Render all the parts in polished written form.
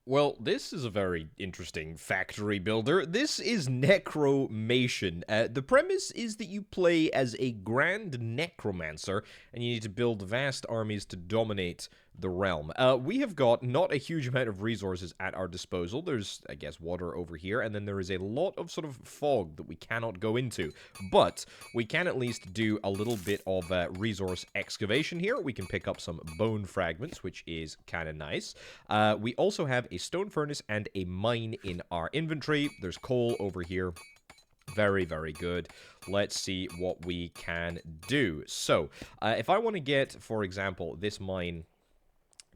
Well, this is a very interesting factory builder. This is Necromation. The premise is that you play as a grand necromancer, and you need to build vast armies to dominate the realm. We have got not a huge amount of resources at our disposal. There's, I guess, water over here, and then there is a lot of sort of fog that we cannot go into. But we can at least do a little bit of resource excavation here. We can pick up some bone fragments, which is kind of nice. We also have a stone furnace and a mine in our inventory. There's coal over here. Very, very good. Let's see what we can do. So, if I want to get, for example, this mine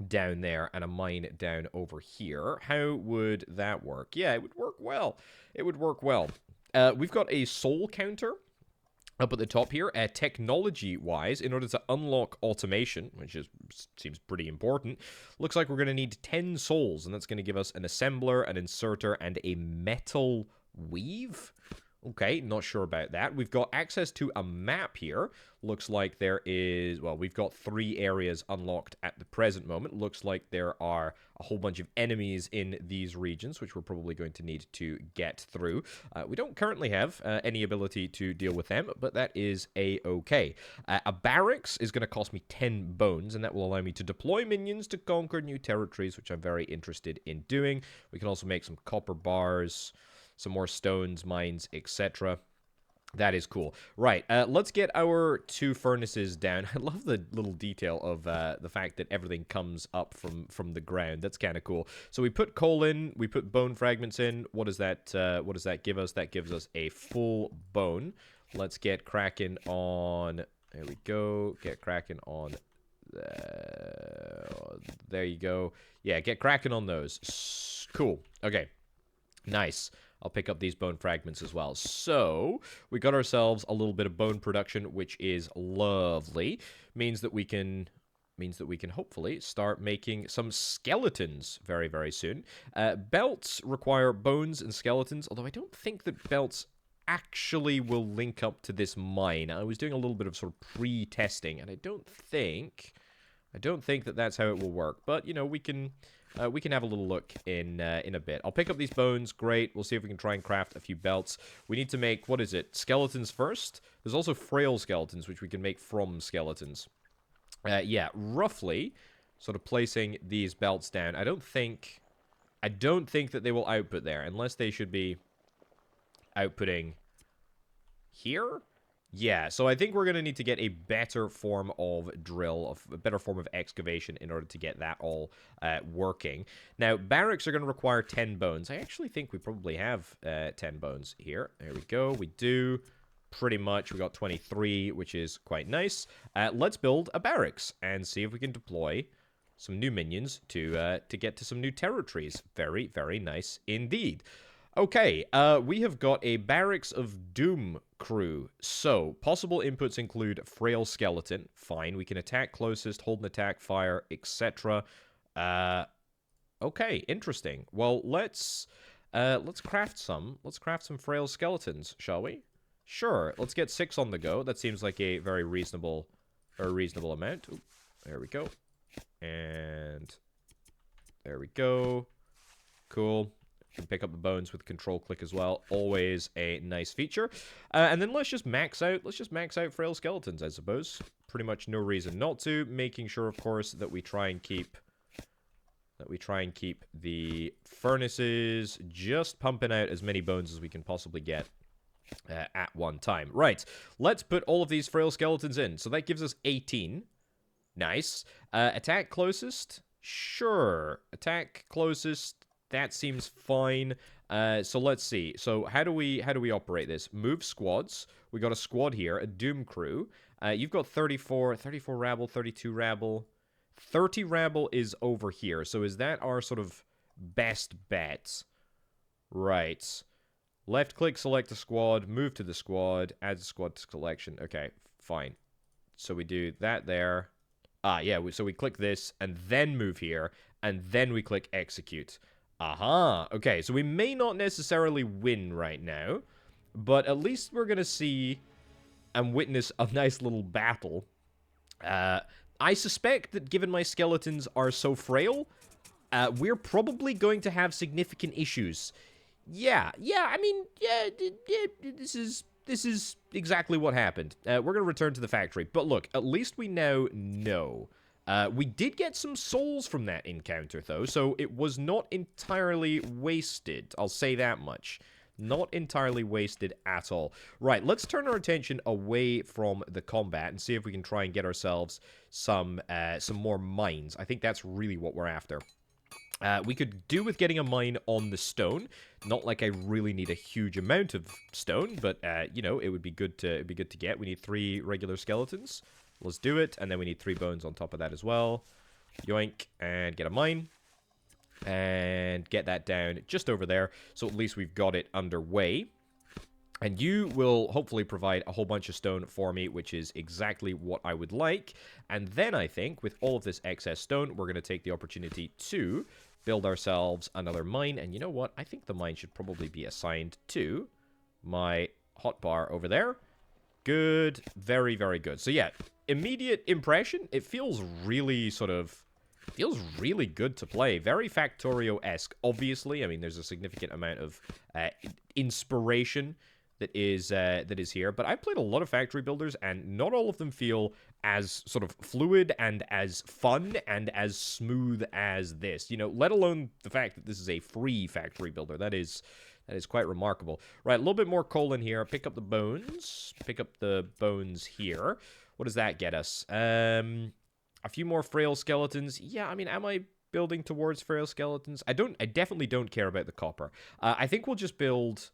down there and a mine down over here, how would that work? Yeah, it would work well. It would work well. We've got a soul counter up at the top here, technology-wise, in order to unlock automation, which seems pretty important, looks like we're going to need 10 souls, and that's going to give us an assembler, an inserter, and a metal weave. Okay, not sure about that. We've got access to a map here. Looks like there is, well, we've got 3 areas unlocked at the present moment. Looks like there are a whole bunch of enemies in these regions, which we're probably going to need to get through. We don't currently have any ability to deal with them, but that is a-okay. A barracks is going to cost me 10 bones, and that will allow me to deploy minions to conquer new territories, which I'm very interested in doing. We can also make some copper bars, some more stones, mines, etc. That is cool. Right, let's get our 2 furnaces down. I love the little detail of the fact that everything comes up from the ground. That's kind of cool. So we put coal in, we put bone fragments in. What does that give us? That gives us a full bone. Let's get cracking on... There we go. Get cracking on... there you go. Yeah, get cracking on those. Cool. Okay. Nice. I'll pick up these bone fragments as well. So, we got ourselves a little bit of bone production, which is lovely. Means that we can hopefully start making some skeletons very, very soon. Belts require bones and skeletons, although I don't think that belts actually will link up to this mine. I was doing a little bit of sort of pre-testing, and I don't think that that's how it will work. But, you know, we can have a little look in a bit. I'll pick up these bones. Great. We'll see if we can try and craft a few belts. We need to make, what is it? Skeletons first? There's also frail skeletons, which we can make from skeletons. Yeah, roughly, sort of placing these belts down. I don't think that they will output there, unless they should be outputting here. Yeah, so I think we're going to need to get a better form of drill, a better form of excavation in order to get that all working. Now, barracks are going to require 10 bones. I actually think we probably have 10 bones here. There we go. We do. Pretty much. We got 23, which is quite nice. Let's build a barracks and see if we can deploy some new minions to get to some new territories. Very, very nice indeed. Okay, we have got a Barracks of Doom crew. So, possible inputs include Frail Skeleton. Fine, we can attack closest, hold an attack, fire, etc. Okay, interesting. Well, let's craft some. Let's craft some Frail Skeletons, shall we? Sure, let's get 6 on the go. That seems like a very reasonable amount. Ooh, there we go. And there we go. Cool. Can pick up the bones with control click as well. Always a nice feature. And then let's just max out frail skeletons, I suppose. Pretty much no reason not to. Making sure, of course, that we try and keep the furnaces just pumping out as many bones as we can possibly get at one time. Right. Let's put all of these frail skeletons in. So that gives us 18. Nice. Attack closest. Sure. Attack closest. That seems fine. So let's see. So how do we operate this? Move squads. We got a squad here, a Doom crew. You've got 34 rabble, 32 rabble. 30 rabble is over here. So is that our sort of best bet? Right. Left click, select a squad, move to the squad, add squad to collection. Okay, fine. So we do that there. Yeah, so we click this and then move here and then we click execute. Aha, okay, so we may not necessarily win right now, but at least we're going to see and witness a nice little battle. I suspect that given my skeletons are so frail, we're probably going to have significant issues. Yeah, I mean, this is exactly what happened. We're going to return to the factory. But look, at least we now know. We did get some souls from that encounter, though, so it was not entirely wasted. I'll say that much. Not entirely wasted at all. Right, let's turn our attention away from the combat and see if we can try and get ourselves some more mines. I think that's really what we're after. We could do with getting a mine on the stone. Not like I really need a huge amount of stone, but you know, it would be good to get. We need 3 regular skeletons. Let's do it, and then we need 3 bones on top of that as well. Yoink, and get a mine. And get that down just over there, so at least we've got it underway. And you will hopefully provide a whole bunch of stone for me, which is exactly what I would like. And then I think, with all of this excess stone, we're going to take the opportunity to build ourselves another mine. And you know what? I think the mine should probably be assigned to my hotbar over there. Good. Very, very good. So yeah, immediate impression, it feels really sort of... feels really good to play. Very Factorio-esque, obviously. I mean, there's a significant amount of inspiration that is here. But I've played a lot of factory builders, and not all of them feel as sort of fluid and as fun and as smooth as this. You know, let alone the fact that this is a free factory builder. That is quite remarkable. Right, a little bit more coal in here. Pick up the bones. Pick up the bones here. What does that get us? A few more frail skeletons. Yeah, I mean, am I building towards frail skeletons? I definitely don't care about the copper. I think we'll just build...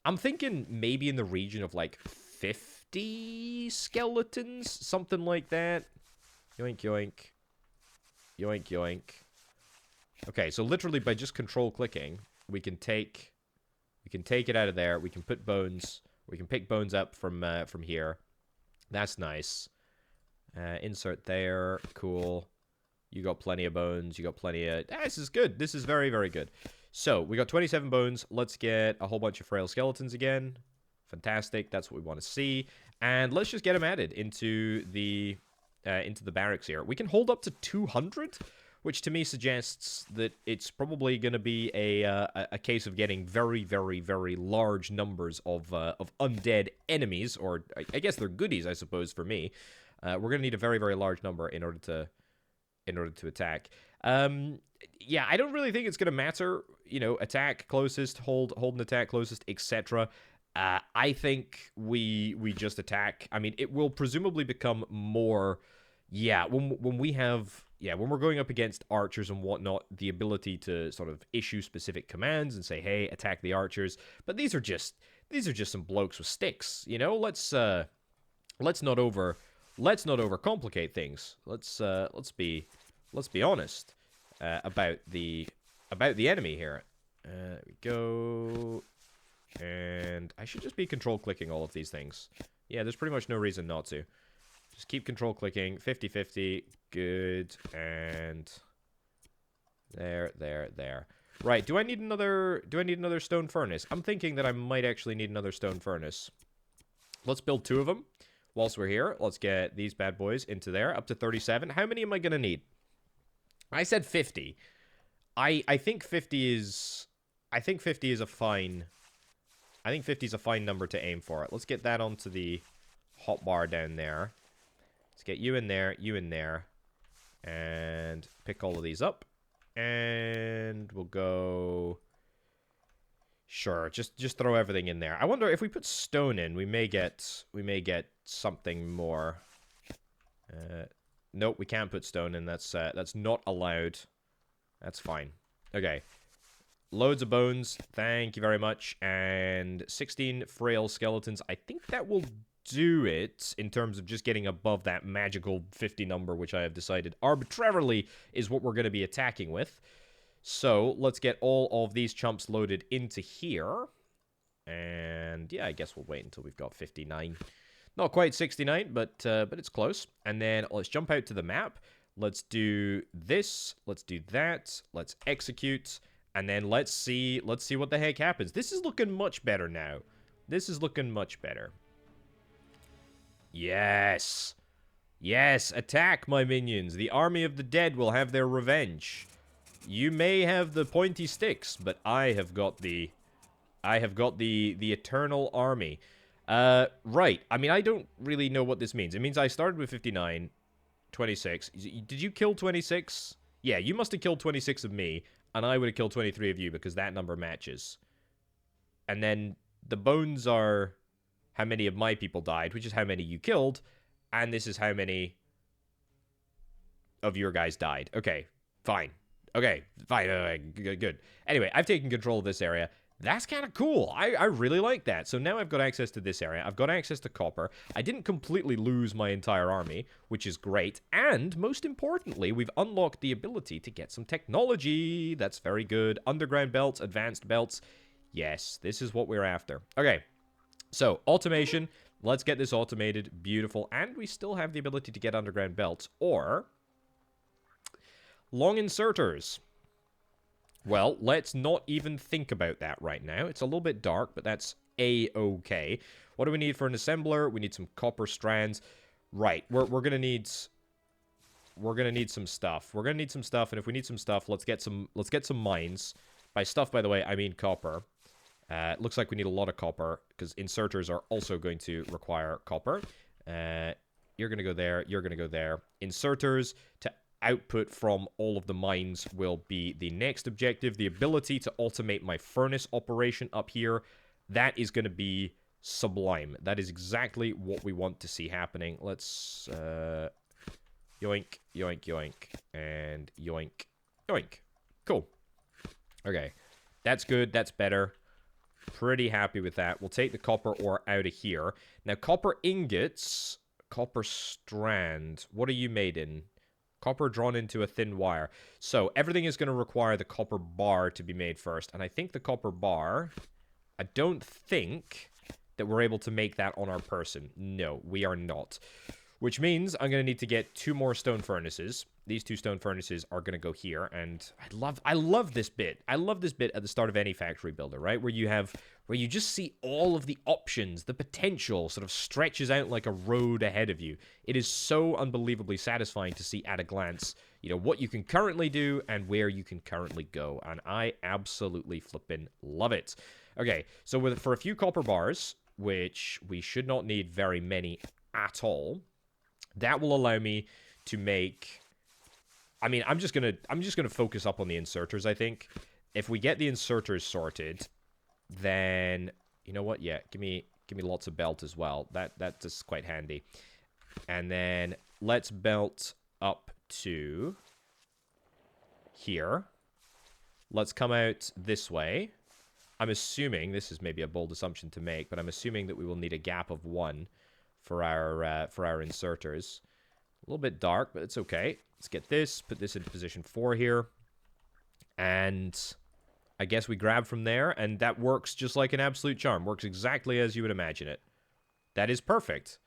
I'm thinking maybe in the region of, like, 50 skeletons? Something like that. Yoink, yoink. Yoink, yoink. Okay, so literally by just control clicking, we can take it out of there. We can put bones. We can pick bones up from here. That's nice. Insert there. Cool. You got plenty of bones. You got plenty of... this is good. This is very, very good. So, we got 27 bones. Let's get a whole bunch of frail skeletons again. Fantastic. That's what we want to see. And let's just get them added into the barracks here. We can hold up to 200, which to me suggests that it's probably going to be a case of getting very, very, very large numbers of undead enemies, or I guess they're goodies, I suppose, for me. We're going to need a very, very large number in order to attack. Yeah, I don't really think it's going to matter, you know, attack closest, hold an attack closest, etc. I think we just attack. I mean, it will presumably become more, when we're going up against archers and whatnot, the ability to sort of issue specific commands and say, hey, attack the archers. But these are just some blokes with sticks, you know. Let's not overcomplicate things. Let's be honest about the enemy here. There we go. And I should just be control clicking all of these things. Yeah, there's pretty much no reason not to. Just keep control clicking. 50-50. Good. And there. Right, do I need another stone furnace? I'm thinking that I might actually need another stone furnace. Let's build 2 of them. Whilst we're here, let's get these bad boys into there, up to 37. How many am I going to need? I said 50. I think 50 is a fine... I think 50 is a fine number to aim for. Let's get that onto the hotbar down there. Let's get you in there, and pick all of these up. And we'll go... Sure, just throw everything in there. I wonder if we put stone in, we may get something more. Nope, we can't put stone in. That's not allowed. That's fine. Okay. Loads of bones. Thank you very much. And 16 frail skeletons. I think that will do it in terms of just getting above that magical 50 number, which I have decided arbitrarily is what we're going to be attacking with. So, let's get all of these chumps loaded into here. And, yeah, I guess we'll wait until we've got 59. Not quite 69, but it's close. And then let's jump out to the map. Let's do this. Let's do that. Let's execute. And then let's see what the heck happens. This is looking much better now. This is looking much better. Yes. Yes, attack, my minions. The army of the dead will have their revenge. You may have the pointy sticks, but I have got the eternal army. Right. I mean, I don't really know what this means. It means I started with 59, 26. Did you kill 26? Yeah, you must have killed 26 of me, and I would have killed 23 of you because that number matches. And then the bones are how many of my people died, which is how many you killed, and this is how many of your guys died. Okay, fine. Okay, fine. Good. Anyway, I've taken control of this area. That's kind of cool. I really like that. So now I've got access to this area. I've got access to copper. I didn't completely lose my entire army, which is great. And most importantly, we've unlocked the ability to get some technology. That's very good. Underground belts, advanced belts. Yes, this is what we're after. Okay, so automation. Let's get this automated. Beautiful. And we still have the ability to get underground belts. Or long inserters. Well, let's not even think about that right now. It's a little bit dark, but that's a-okay. What do we need for an assembler? We need some copper strands. Right, we're gonna need some stuff. We're gonna need some stuff, and if we need some stuff, let's get some mines. By stuff, by the way, I mean copper. It looks like we need a lot of copper because inserters are also going to require copper. You're gonna go there. You're gonna go there. Inserters to output from all of the mines will be the next objective. The ability to automate my furnace operation up here, that is going to be sublime. That is exactly what we want to see happening. Let's yoink, yoink, yoink, and yoink, yoink. Cool. Okay, that's good. That's better. Pretty happy with that. We'll take the copper ore out of here. Now, copper ingots, copper strand. What are you made in? Copper drawn into a thin wire. So, everything is going to require the copper bar to be made first. And I think the copper bar... I don't think that we're able to make that on our person. No, we are not. Which means I'm going to need to get 2 more stone furnaces. These 2 stone furnaces are going to go here. And I love this bit. I love this bit at the start of any factory builder, right? Where you just see all of the options, the potential sort of stretches out like a road ahead of you. It is so unbelievably satisfying to see at a glance, you know, what you can currently do and where you can currently go. And I absolutely flippin' love it. Okay, so for a few copper bars, which we should not need very many at all, that will allow me to make... I mean, I'm just gonna focus up on the inserters, I think. If we get the inserters sorted, then you know what? Yeah, give me lots of belt as well. That's just quite handy. And then let's belt up to here. Let's come out this way. I'm assuming, this is maybe a bold assumption to make, but I'm assuming that we will need a gap of 1 for our inserters. A little bit dark, but it's okay. Let's get this, put this into position 4 here. And I guess we grab from there, and that works just like an absolute charm. Works exactly as you would imagine it. That is perfect.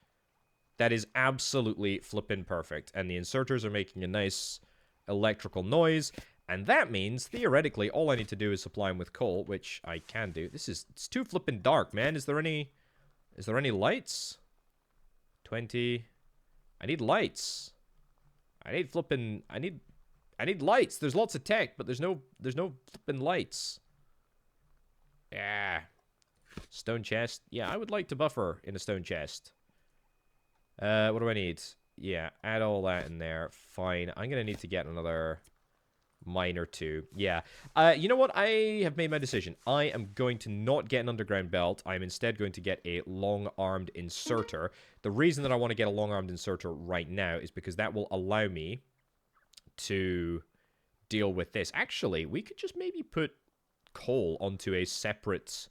That is absolutely flippin' perfect. And the inserters are making a nice electrical noise. And that means, theoretically, all I need to do is supply them with coal, which I can do. It's too flippin' dark, man. Is there any lights? 20. I need lights. I need lights. There's lots of tech, but there's no flippin' lights. Yeah. Stone chest. Yeah, I would like to buffer in a stone chest. What do I need? Yeah, add all that in there. Fine. I'm gonna need to get another mine or 2. Yeah. You know what? I have made my decision. I am going to not get an underground belt. I'm instead going to get a long-armed inserter. The reason that I want to get a long-armed inserter right now is because that will allow me to deal with this. Actually, we could just maybe put coal onto a separate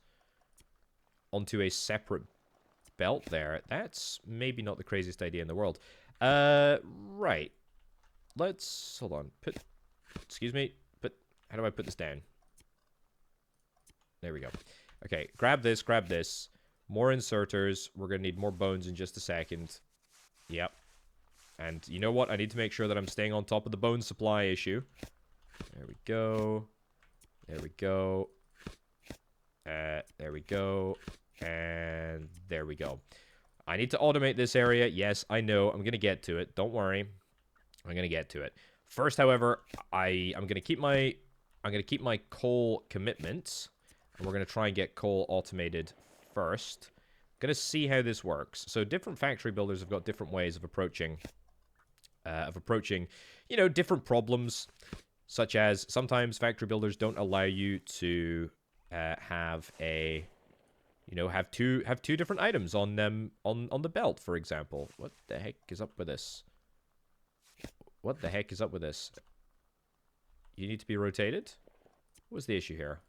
belt there. That's maybe not the craziest idea in the world. Right. Let's hold on. Excuse me, how do I put this down? There we go. Okay, grab this, grab this. More inserters. We're going to need more bones in just a second. Yep. And you know what? I need to make sure that I'm staying on top of the bone supply issue. There we go. There we go. There we go. And there we go. I need to automate this area. Yes, I know. I'm going to get to it. Don't worry. I'm going to get to it. First, however, I'm gonna keep my coal commitments, and we're gonna try and get coal automated first. Gonna see how this works. So different factory builders have got different ways of approaching, you know, different problems. Such as sometimes factory builders don't allow you to have a, you know, have two different items on them on the belt, for example. What the heck is up with this? What the heck is up with this? You need to be rotated? What's the issue here?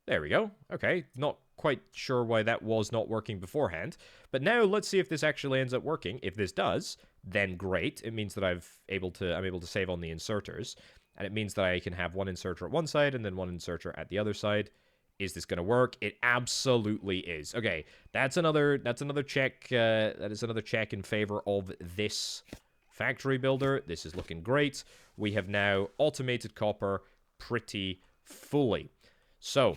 There we go. Okay, not quite sure why that was not working beforehand. But now let's see if this actually ends up working. If this does, then great. It means that I'm able to save on the inserters. And it means that I can have one inserter at one side and then one inserter at the other side. Is this going to work? It absolutely is. Okay, that's another check. That is another check in favor of this factory builder. This is looking great. We have now automated copper pretty fully. So,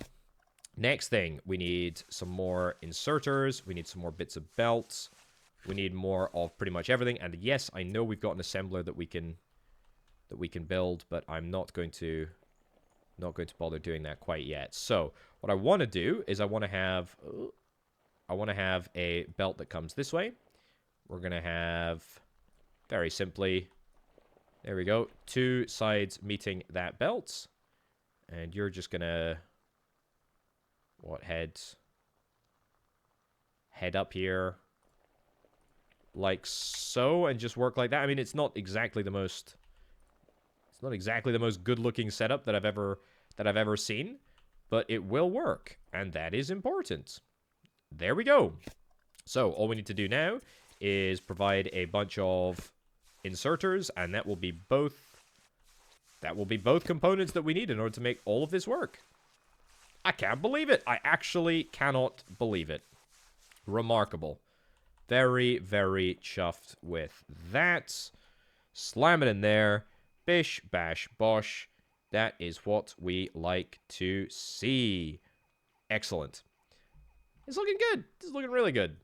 next thing, we need some more inserters. We need some more bits of belts. We need more of pretty much everything. And yes, I know we've got an assembler that we can build, but I'm not going to bother doing that quite yet. So, what I want to do is I want to have a belt that comes this way. We're going to have, very simply, there we go, 2 sides meeting that belt. And you're just going to, head up here like so, and just work like that. I mean, it's not exactly the most good-looking setup that I've ever seen, but it will work, and that is important. There we go. So all we need to do now is provide a bunch of inserters, and that will be both components that we need in order to make all of this work. I can't believe it. I actually cannot believe it. Remarkable. Very, very chuffed with that. Slam it in there. Bish, bash, bosh. That is what we like to see. Excellent. It's looking good. It's looking really good.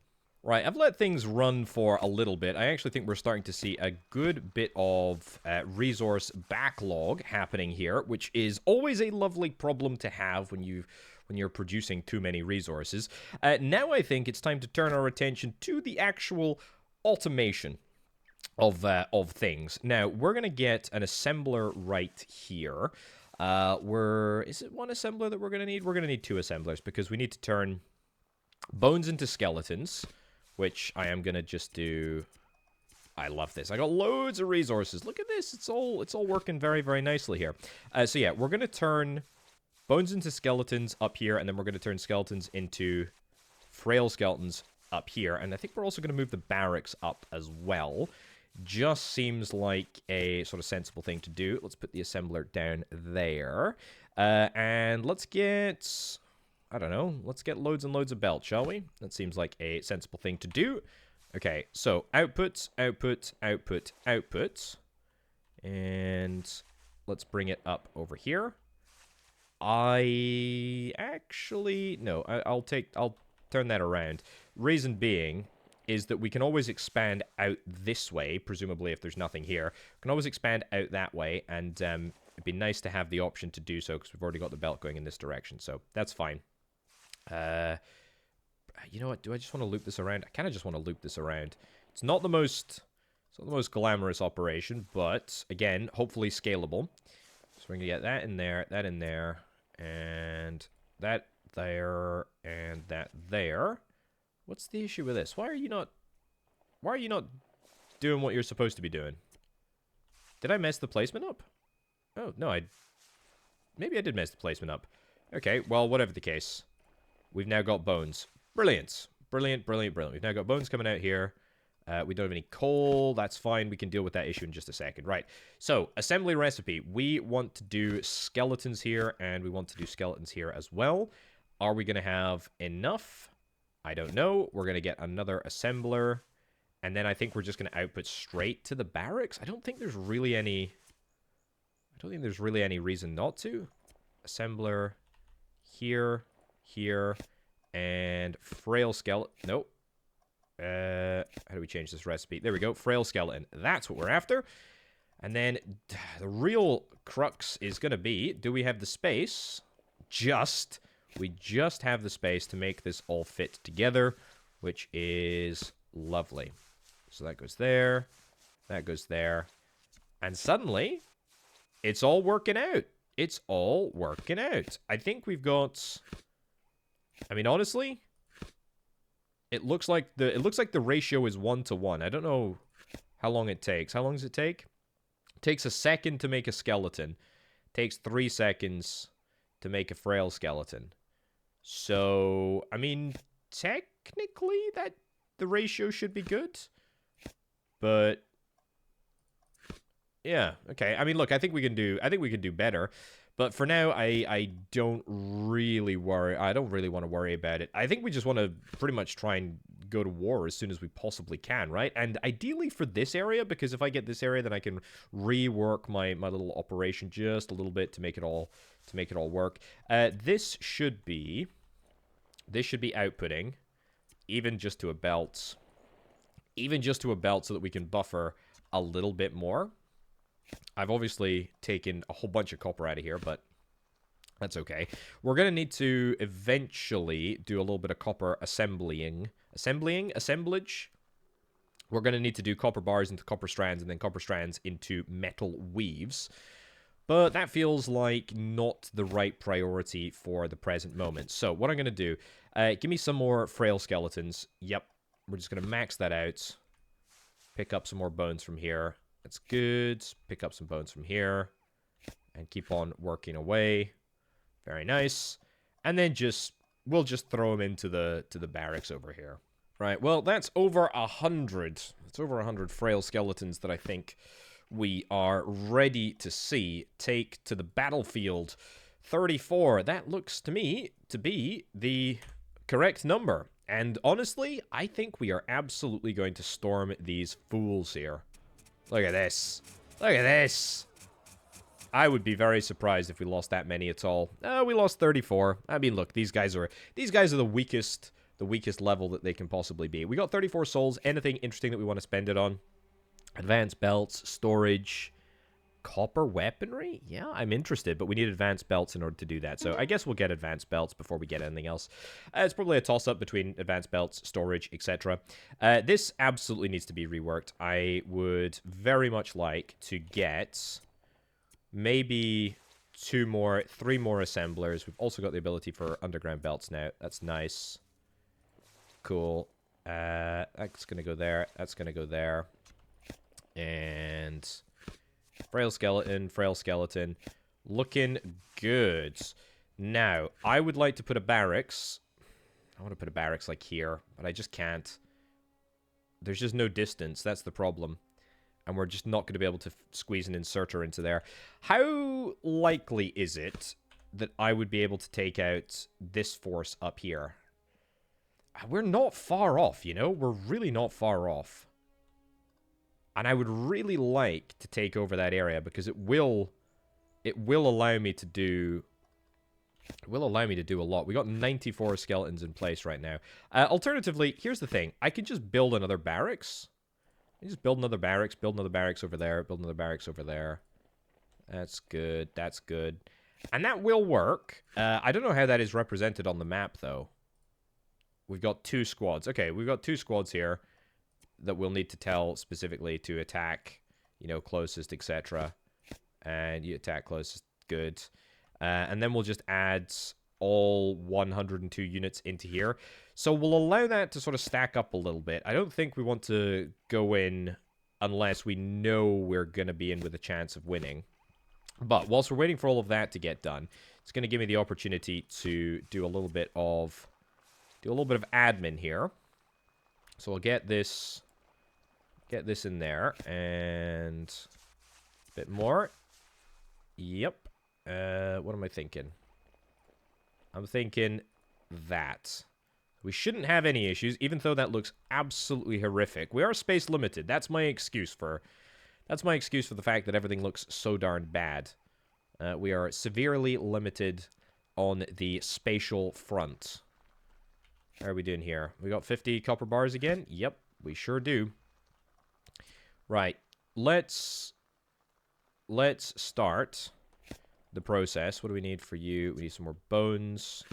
Right, I've let things run for a little bit. I actually think we're starting to see a good bit of resource backlog happening here, which is always a lovely problem to have when you're producing too many resources. Now I think it's time to turn our attention to the actual automation of things. Now, we're going to get an assembler right here. Is it one assembler that we're going to need? We're going to need 2 assemblers because we need to turn bones into skeletons, which I am going to just do. I love this. I got loads of resources. Look at this. It's all working very, very nicely here. So yeah, we're going to turn bones into skeletons up here, and then we're going to turn skeletons into frail skeletons up here. And I think we're also going to move the barracks up as well. Just seems like a sort of sensible thing to do. Let's put the assembler down there. And let's get, I don't know, let's get loads and loads of belts, shall we? That seems like a sensible thing to do. Okay, so output, output, output, output. And let's bring it up over here. No, I'll turn that around. Reason being is that we can always expand out this way, presumably if there's nothing here. We can always expand out that way, and it'd be nice to have the option to do so because we've already got the belt going in this direction, so that's fine. You know what? Do I just want to loop this around? I kind of just want to loop this around. It's not the most glamorous operation, but again, hopefully scalable. So we're gonna get that in there, and that there, and that there. What's the issue with this? Why are you not doing what you're supposed to be doing? Did I mess the placement up? Oh, no, maybe I did mess the placement up. Okay, well, whatever the case. We've now got bones. Brilliant. Brilliant, brilliant, brilliant. We've now got bones coming out here. We don't have any coal. That's fine. We can deal with that issue in just a second. Right. So, assembly recipe. We want to do skeletons here, and we want to do skeletons here as well. Are we going to have enough? I don't know. We're going to get another assembler, and then I think we're just going to output straight to the barracks. I don't think there's really any reason not to. Assembler here, here, and frail skeleton. Nope. How do we change this recipe? There we go. Frail skeleton. That's what we're after. And then the real crux is going to be, do we have the space? We just have the space to make this all fit together, which is lovely. So that goes there, that goes there, and suddenly, it's all working out. It's all working out. I think we've got... I mean, honestly, it looks like the ratio is 1-to-1. I don't know how long it takes. How long does it take? It takes a second to make a skeleton. It takes 3 seconds to make a frail skeleton. So, I mean, technically that the ratio should be good. But yeah, okay. I mean, look, I think we can do better. But for now, I don't really worry. I don't really want to worry about it. I think we just want to pretty much try and go to war as soon as we possibly can, right? And ideally for this area, because if I get this area, then I can rework my little operation just a little bit to make it all work. This should be outputting even just to a belt. Even just to a belt so that we can buffer a little bit more. I've obviously taken a whole bunch of copper out of here, but that's okay. We're going to need to eventually do a little bit of copper assemblage. We're going to need to do copper bars into copper strands and then copper strands into metal weaves. But that feels like not the right priority for the present moment. So what I'm going to do, give me some more frail skeletons. Yep, we're just going to max that out. Pick up some more bones from here. That's good. Pick up some bones from here. And keep on working away. Very nice. And then we'll just throw them into the barracks over here. Right, well, that's over 100. That's over 100 frail skeletons that I think we are ready to see take to the battlefield. 34. That looks to me to be the correct number. And honestly, I think we are absolutely going to storm these fools here. Look at this. Look at this. I would be very surprised if we lost that many at all. We lost 34. I mean, look, these guys are the weakest level that they can possibly be. We got 34 souls. Anything interesting that we want to spend it on? Advanced belts, storage, copper weaponry? Yeah, I'm interested, but we need advanced belts in order to do that. So I guess we'll get advanced belts before we get anything else. It's probably a toss-up between advanced belts, storage, etc. This absolutely needs to be reworked. I would very much like to get maybe 3 more assemblers. We've also got the ability for underground belts now. That's nice. Cool. That's going to go there. That's going to go there. And frail skeleton. Looking good. Now, I would like to put a barracks. I want to put a barracks like here, but I just can't. There's just no distance. That's the problem. And we're just not going to be able to squeeze an inserter into there. How likely is it that I would be able to take out this force up here? We're not far off, you know? We're really not far off. And I would really like to take over that area because it will allow me to do a lot. We got 94 skeletons in place right now. Alternatively, here's the thing. I could just build another barracks. Just build another barracks over there, build another barracks over there. That's good. That's good. And that will work. I don't know how that is represented on the map, though. We've got 2 squads. Okay, we've got 2 squads here that we'll need to tell specifically to attack, you know, closest, etc. And you attack closest, good. And then we'll just add all 102 units into here. So we'll allow that to sort of stack up a little bit. I don't think we want to go in unless we know we're going to be in with a chance of winning. But whilst we're waiting for all of that to get done, it's going to give me the opportunity to do a little bit of admin here. So I'll get this in there and a bit more. Yep. What am I thinking? I'm thinking that we shouldn't have any issues, even though that looks absolutely horrific. We are space limited. That's my excuse for the fact that everything looks so darn bad. We are severely limited on the spatial front. How are we doing here? We got 50 copper bars again? Yep, we sure do. Right. Let's let's start the process. What do we need for you? We need some more bones.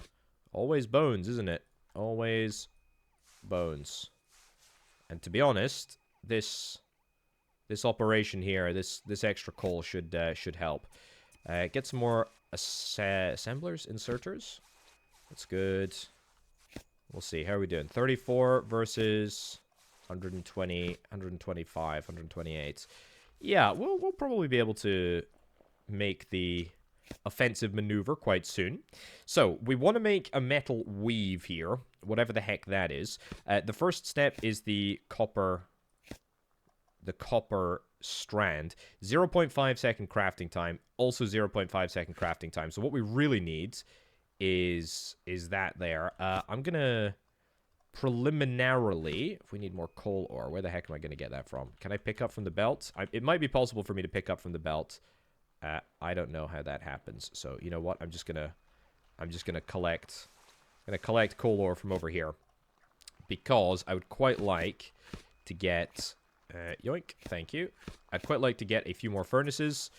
Always bones, isn't it? Always bones. And to be honest, this operation here, this extra coal should help. Get some more assemblers, inserters. That's good. We'll see. How are we doing? 34 versus 120, 125, 128. Yeah, we'll probably be able to make the offensive maneuver quite soon. So, we want to make a metal weave here, whatever the heck that is. The first step is the copper strand. 0.5 second crafting time, also 0.5 second crafting time. So what we really need is that there. I'm gonna preliminarily, if we need more coal ore, where the heck am I gonna get that from? Can I pick up from the belt? It might be possible for me to pick up from the belt. I don't know how that happens. So you know what? I'm just gonna collect coal ore from over here, because I would quite like to get yoink, thank you. I'd quite like to get a few more furnaces,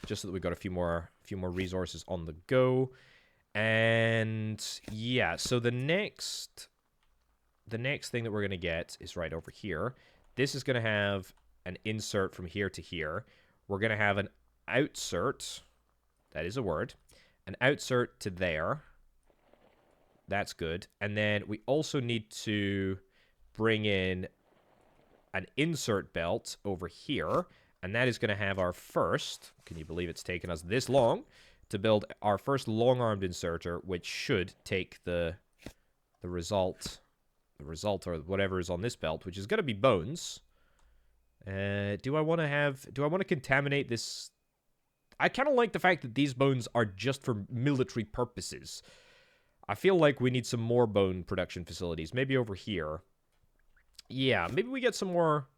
just so that we've got a few more resources on the go. And yeah, so the next thing that we're gonna get is right over here. This is gonna have an insert from here to here. We're gonna have an outsert, that is a word, an outsert to there. That's good. And then we also need to bring in an insert belt over here, and that is going to have our first, can you believe it's taken us this long to build our first long-armed inserter, which should take the result or whatever is on this belt, which is going to be bones. Do I want to contaminate this? I kind of like the fact that these bones are just for military purposes. I feel like we need some more bone production facilities, maybe over here. Yeah, maybe we get some more.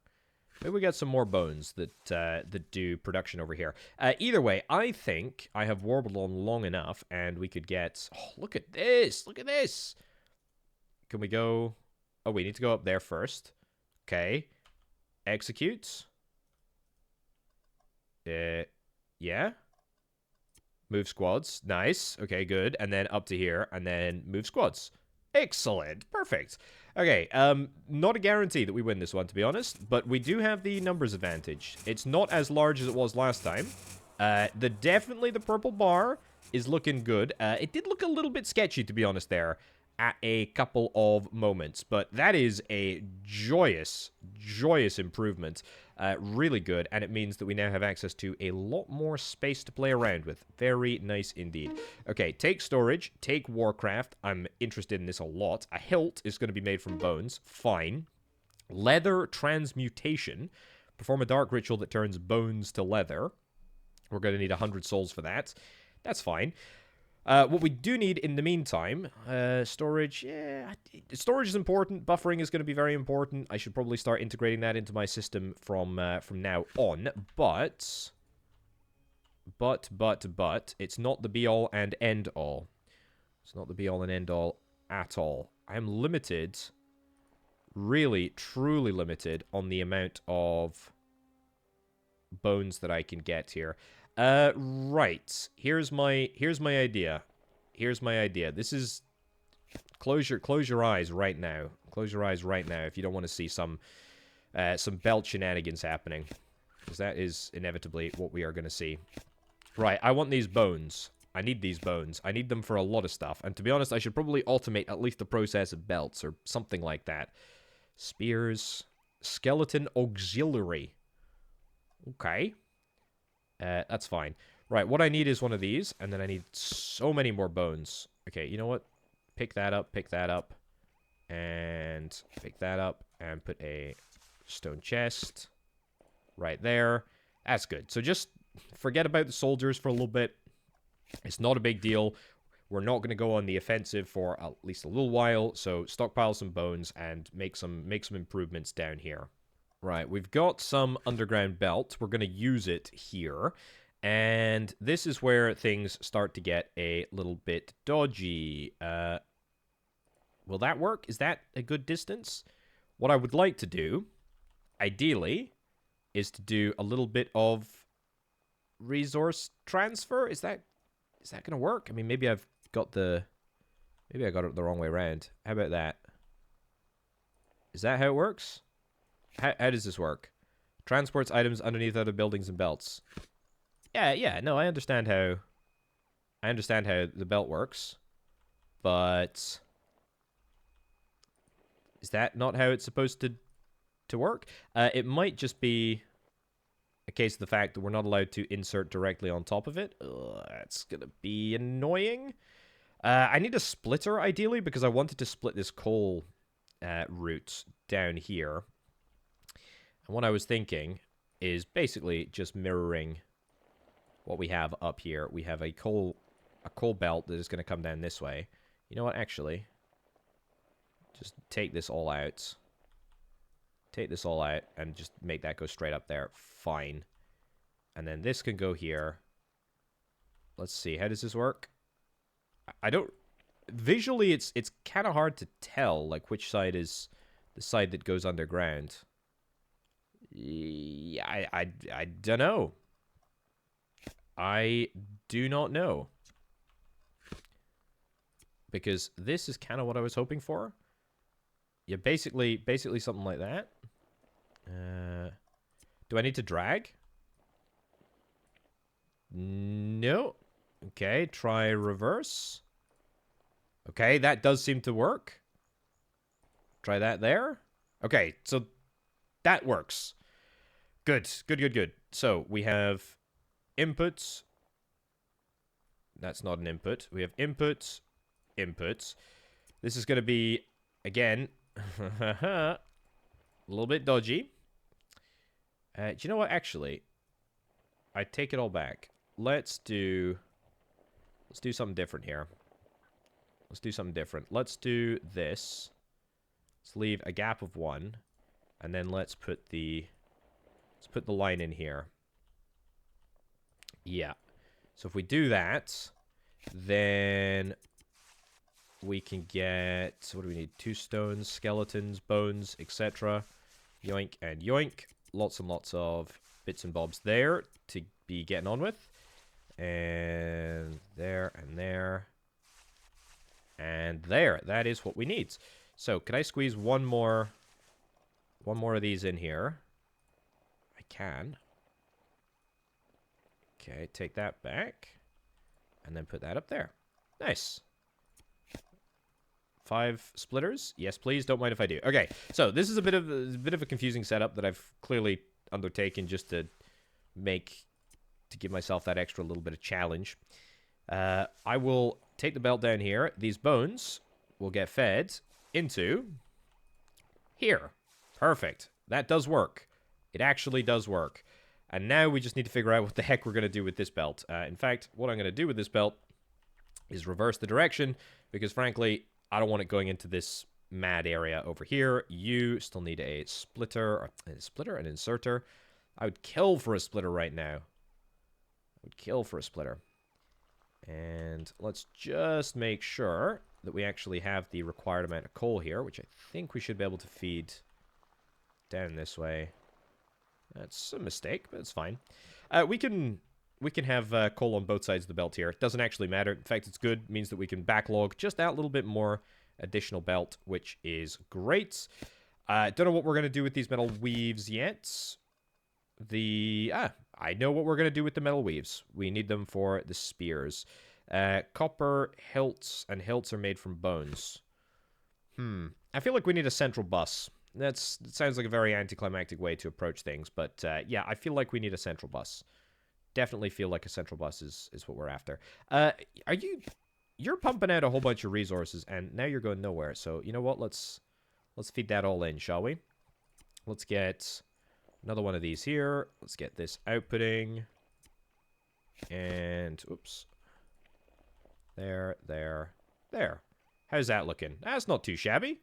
Maybe we got some more bones that do production over here. Either way, I think I have warbled on long enough, and we could get. Oh, look at this! Look at this! Can we go? Oh, we need to go up there first. Okay. Execute. Yeah. Move squads. Nice. Okay, good. And then up to here, and then move squads. Excellent. Perfect. Okay, not a guarantee that we win this one, to be honest, but we do have the numbers advantage. It's not as large as it was last time. Definitely the purple bar is looking good. It did look a little bit sketchy, to be honest, there at a couple of moments, but that is a joyous improvement. Really good, and it means that we now have access to a lot more space to play around with. Very nice indeed. Okay, take storage, take warcraft. I'm interested in this a lot. A hilt is going to be made from bones. Fine. Leather transmutation. Perform a dark ritual that turns bones to leather. We're going to need 100 souls for that. That's fine. What we do need in the meantime, storage, yeah, storage is important. Buffering is going to be very important. I should probably start integrating that into my system from now on. But, it's not the be-all and end-all. It's not the be-all and end-all at all. I am limited, really, truly limited on the amount of bones that I can get here. Right. Here's my idea. Here's my idea. This is close your eyes right now. Close your eyes right now if you don't want to see some belt shenanigans happening, because that is inevitably what we are going to see. Right. I want these bones. I need these bones. I need them for a lot of stuff. And to be honest, I should probably automate at least the process of belts or something like that. Spears, skeleton auxiliary. Okay. That's fine. Right, what I need is one of these, and then I need so many more bones. Okay, you know what? Pick that up, and pick that up, and put a stone chest right there. That's good. So just forget about the soldiers for a little bit. It's not a big deal. We're not going to go on the offensive for at least a little while, so stockpile some bones and make some improvements down here. Right, we've got some underground belt. We're going to use it here. And this is where things start to get a little bit dodgy. Will that work? Is that a good distance? What I would like to do, ideally, is to do a little bit of resource transfer. Is that gonna work? I mean, maybe I've got the... Maybe I got it the wrong way around. How about that? Is that how it works? How does this work? Transports items underneath other buildings and belts. Yeah, no, I understand how the belt works. But is that not how it's supposed to work? It might just be a case of the fact that we're not allowed to insert directly on top of it. That's gonna be annoying. I need a splitter, ideally, because I wanted to split this coal route down here. And what I was thinking is basically just mirroring what we have up here. We have a coal belt that is going to come down this way. You know what, actually? Just take this all out. Take this all out and just make that go straight up there. Fine. And then this can go here. Let's see, how does this work? I don't... Visually, it's kind of hard to tell, like, which side is the side that goes underground. Yeah, I don't know. I do not know. Because this is kind of what I was hoping for. Yeah, basically something like that. Do I need to drag? No. Okay, try reverse. Okay, that does seem to work. Try that there. Okay, so that works. Good. So we have inputs. That's not an input. We have inputs. This is going to be, again, a little bit dodgy. Do you know what? Actually, I take it all back. Let's do something different here. Let's do something different. Let's do this. Let's leave a gap of 1, and then let's put the line in here. Yeah. So if we do that, then we can get, what do we need? 2 stones, skeletons, bones, etc. Yoink and yoink. Lots and lots of bits and bobs there to be getting on with. And there and there. And there. That is what we need. So, can I squeeze one more of these in here? I can. Okay, take that back. And then put that up there. Nice. 5 splitters? Yes, please. Don't mind if I do. Okay, so this is a bit of a confusing setup that I've clearly undertaken just to give myself that extra little bit of challenge. I will take the belt down here. These bones will get fed into here. Perfect. That does work. It actually does work. And now we just need to figure out what the heck we're going to do with this belt. In fact, what I'm going to do with this belt is reverse the direction, because frankly, I don't want it going into this mad area over here. You still need a splitter, an inserter. I would kill for a splitter right now. I would kill for a splitter. And let's just make sure that we actually have the required amount of coal here, which I think we should be able to feed down this way. That's a mistake, but it's fine. We can have coal on both sides of the belt here. It doesn't actually matter. In fact, it's good. It means that we can backlog just that little bit more additional belt, which is great. Don't know what we're going to do with these metal weaves yet. I know what we're going to do with the metal weaves. We need them for the spears. Copper hilts, and hilts are made from bones. I feel like we need a central bus. That sounds like a very anticlimactic way to approach things, but yeah, I feel like we need a central bus. Definitely feel like a central bus is what we're after. You're pumping out a whole bunch of resources, and now you're going nowhere. So you know what? Let's feed that all in, shall we? Let's get another one of these here. Let's get this outputting. And oops. There. How's that looking? That's not too shabby.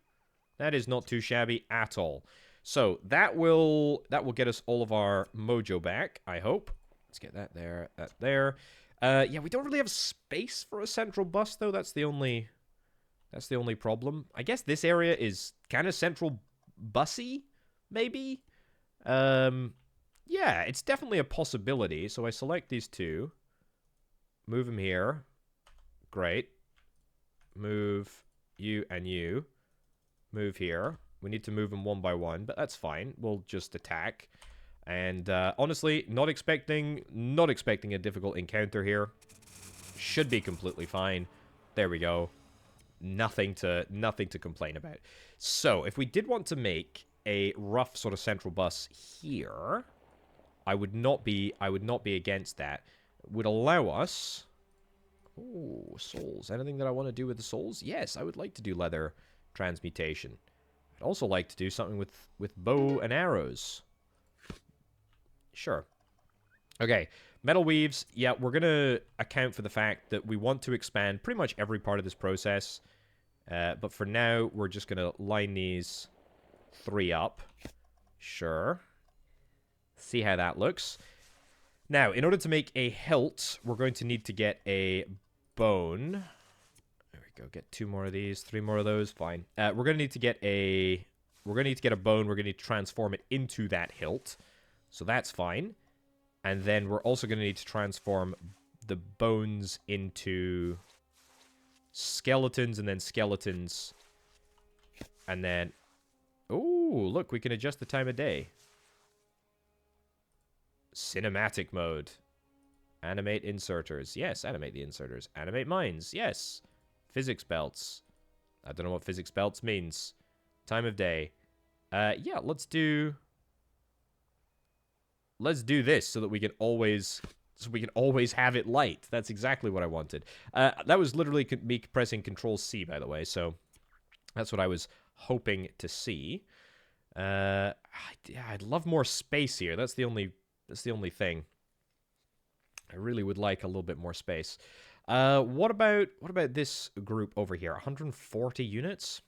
That is not too shabby at all. So that will get us all of our mojo back, I hope. Let's get that there, that there. Yeah, we don't really have space for a central bus, though. That's the only problem. I guess this area is kind of central bussy, maybe. Yeah, it's definitely a possibility. So I select these two. Move them here. Great. Move you and you. Move here. We need to move them one by one, but that's fine. We'll just attack. And honestly, not expecting a difficult encounter here. Should be completely fine. There we go. Nothing to complain about. So, if we did want to make a rough sort of central bus here, I would not be against that. It would allow us. Oh, souls. Anything that I want to do with the souls? Yes, I would like to do leather transmutation. I'd also like to do something with bow and arrows. Sure. Okay, metal weaves. Yeah, we're going to account for the fact that we want to expand pretty much every part of this process. But for now, we're just going to line these 3 up. Sure. See how that looks. Now, in order to make a hilt, we're going to need to get a bone. There we go. Get 2 more of these, 3 more of those. Fine. We're going to need to get a... We're going to need to get a bone. We're going to need to transform it into that hilt. So that's fine. And then we're also going to need to transform the bones into skeletons, and then skeletons. And then... Ooh, look, we can adjust the time of day. Cinematic mode. Animate inserters. Yes, animate the inserters. Animate mines. Yes. Physics belts. I don't know what physics belts means. Time of day. Yeah, let's do this so that we can always have it light. That's exactly what I wanted. That was literally me pressing Control C, by the way, so that's what I was hoping to see. I'd love more space here. That's the only thing. I really would like a little bit more space. What about this group over here? 140 units?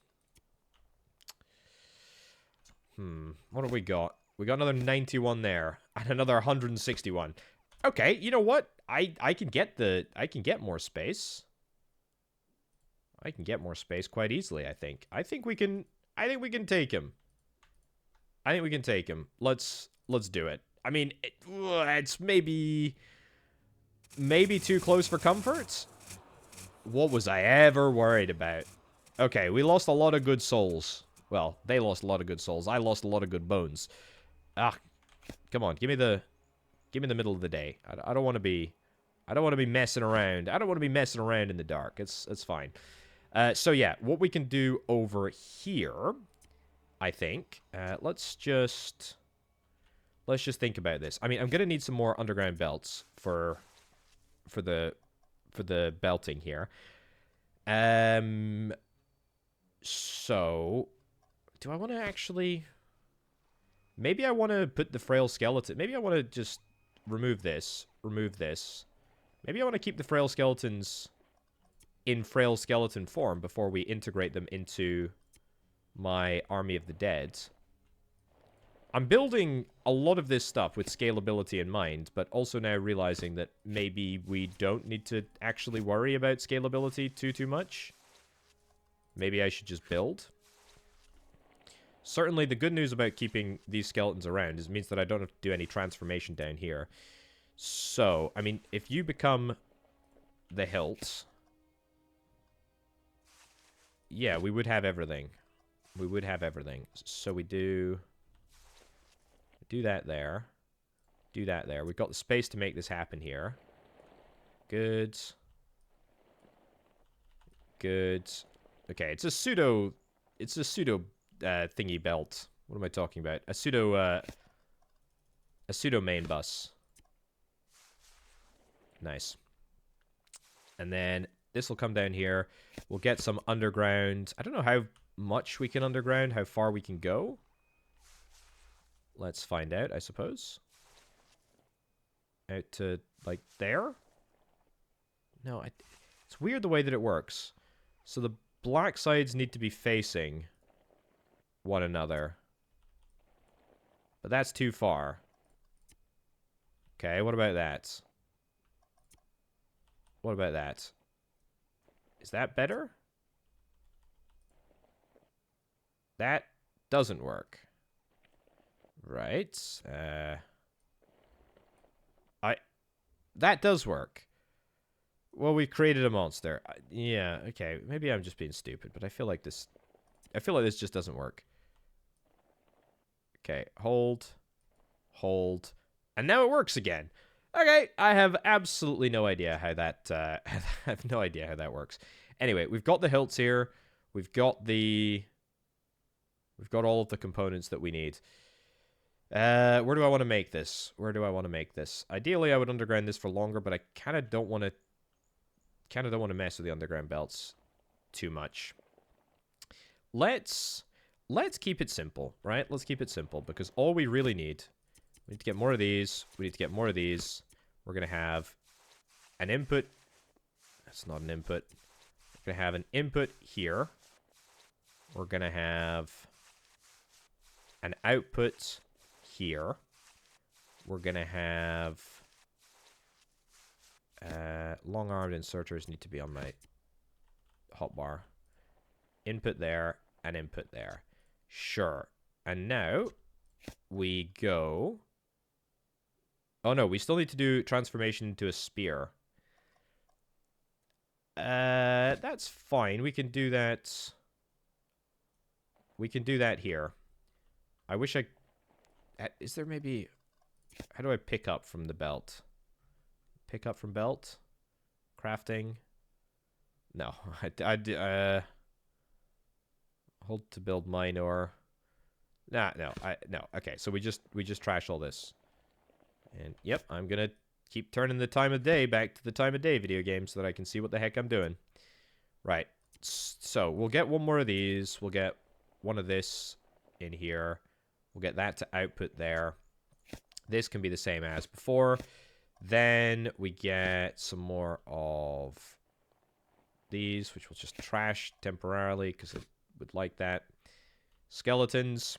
What have we got? We got another 91 there, and another 161. Okay, you know what? I can get more space. I can get more space quite easily, I think. I think we can take him. I think we can take him. Let's do it. I mean, it's maybe too close for comfort. What was I ever worried about? Okay, we lost a lot of good souls. Well, they lost a lot of good souls. I lost a lot of good bones. Come on, give me the middle of the day. I don't want to be messing around. I don't want to be messing around in the dark. It's fine. So yeah, what we can do over here, I think. Let's just think about this. I mean, I'm gonna need some more underground belts for the belting here. So do I want to actually? Maybe I want to put the frail skeleton. Maybe I want to just remove this. Remove this. Maybe I want to keep the frail skeletons in frail skeleton form before we integrate them into my army of the dead. I'm building a lot of this stuff with scalability in mind, but also now realizing that maybe we don't need to actually worry about scalability too much. Maybe I should just build. Certainly, the good news about keeping these skeletons around is it means that I don't have to do any transformation down here. So, I mean, if you become the hilt, yeah, we would have everything. We would have everything. So we do that there. Do that there. We've got the space to make this happen here. Good. Good. Okay, it's a pseudo thingy belt. What am I talking about? A pseudo main bus. Nice. And then this will come down here. We'll get some underground. I don't know how much we can underground, how far we can go. Let's find out, I suppose. Out to, like, there? No, it's weird the way that it works. So the black sides need to be facing one another. But that's too far. Okay, what about that? What about that? Is that better? That doesn't work. Right. That does work. Well, we created a monster. Yeah, okay. Maybe I'm just being stupid, but I feel like this just doesn't work. Okay, hold. Hold. And now it works again. Okay, I have absolutely no idea how that I have no idea how that works. Anyway, we've got the hilts here. We've got all of the components that we need. Where do I want to make this? Where do I want to make this? Ideally, I would underground this for longer, but I kind of don't want to mess with the underground belts too much. Let's keep it simple, right? Let's keep it simple, because all we really need, we need to get more of these. We need to get more of these. We're going to have an input. That's not an input. We're going to have an input here. We're going to have an output here. We're going to have long-armed inserters need to be on my hotbar. Input there and input there. Sure. And now we go... Oh no, we still need to do transformation into a spear. That's fine. We can do that. We can do that here. I wish I... Is there maybe... How do I pick up from the belt? Pick up from belt? Crafting? No. Hold to build minor. No. Okay, so we just trash all this. And yep, I'm gonna keep turning the time of day back to the time of day video game so that I can see what the heck I'm doing. Right. So we'll get one more of these. We'll get one of this in here. We'll get that to output there. This can be the same as before. Then we get some more of these, which we'll just trash temporarily because it would like that. Skeletons.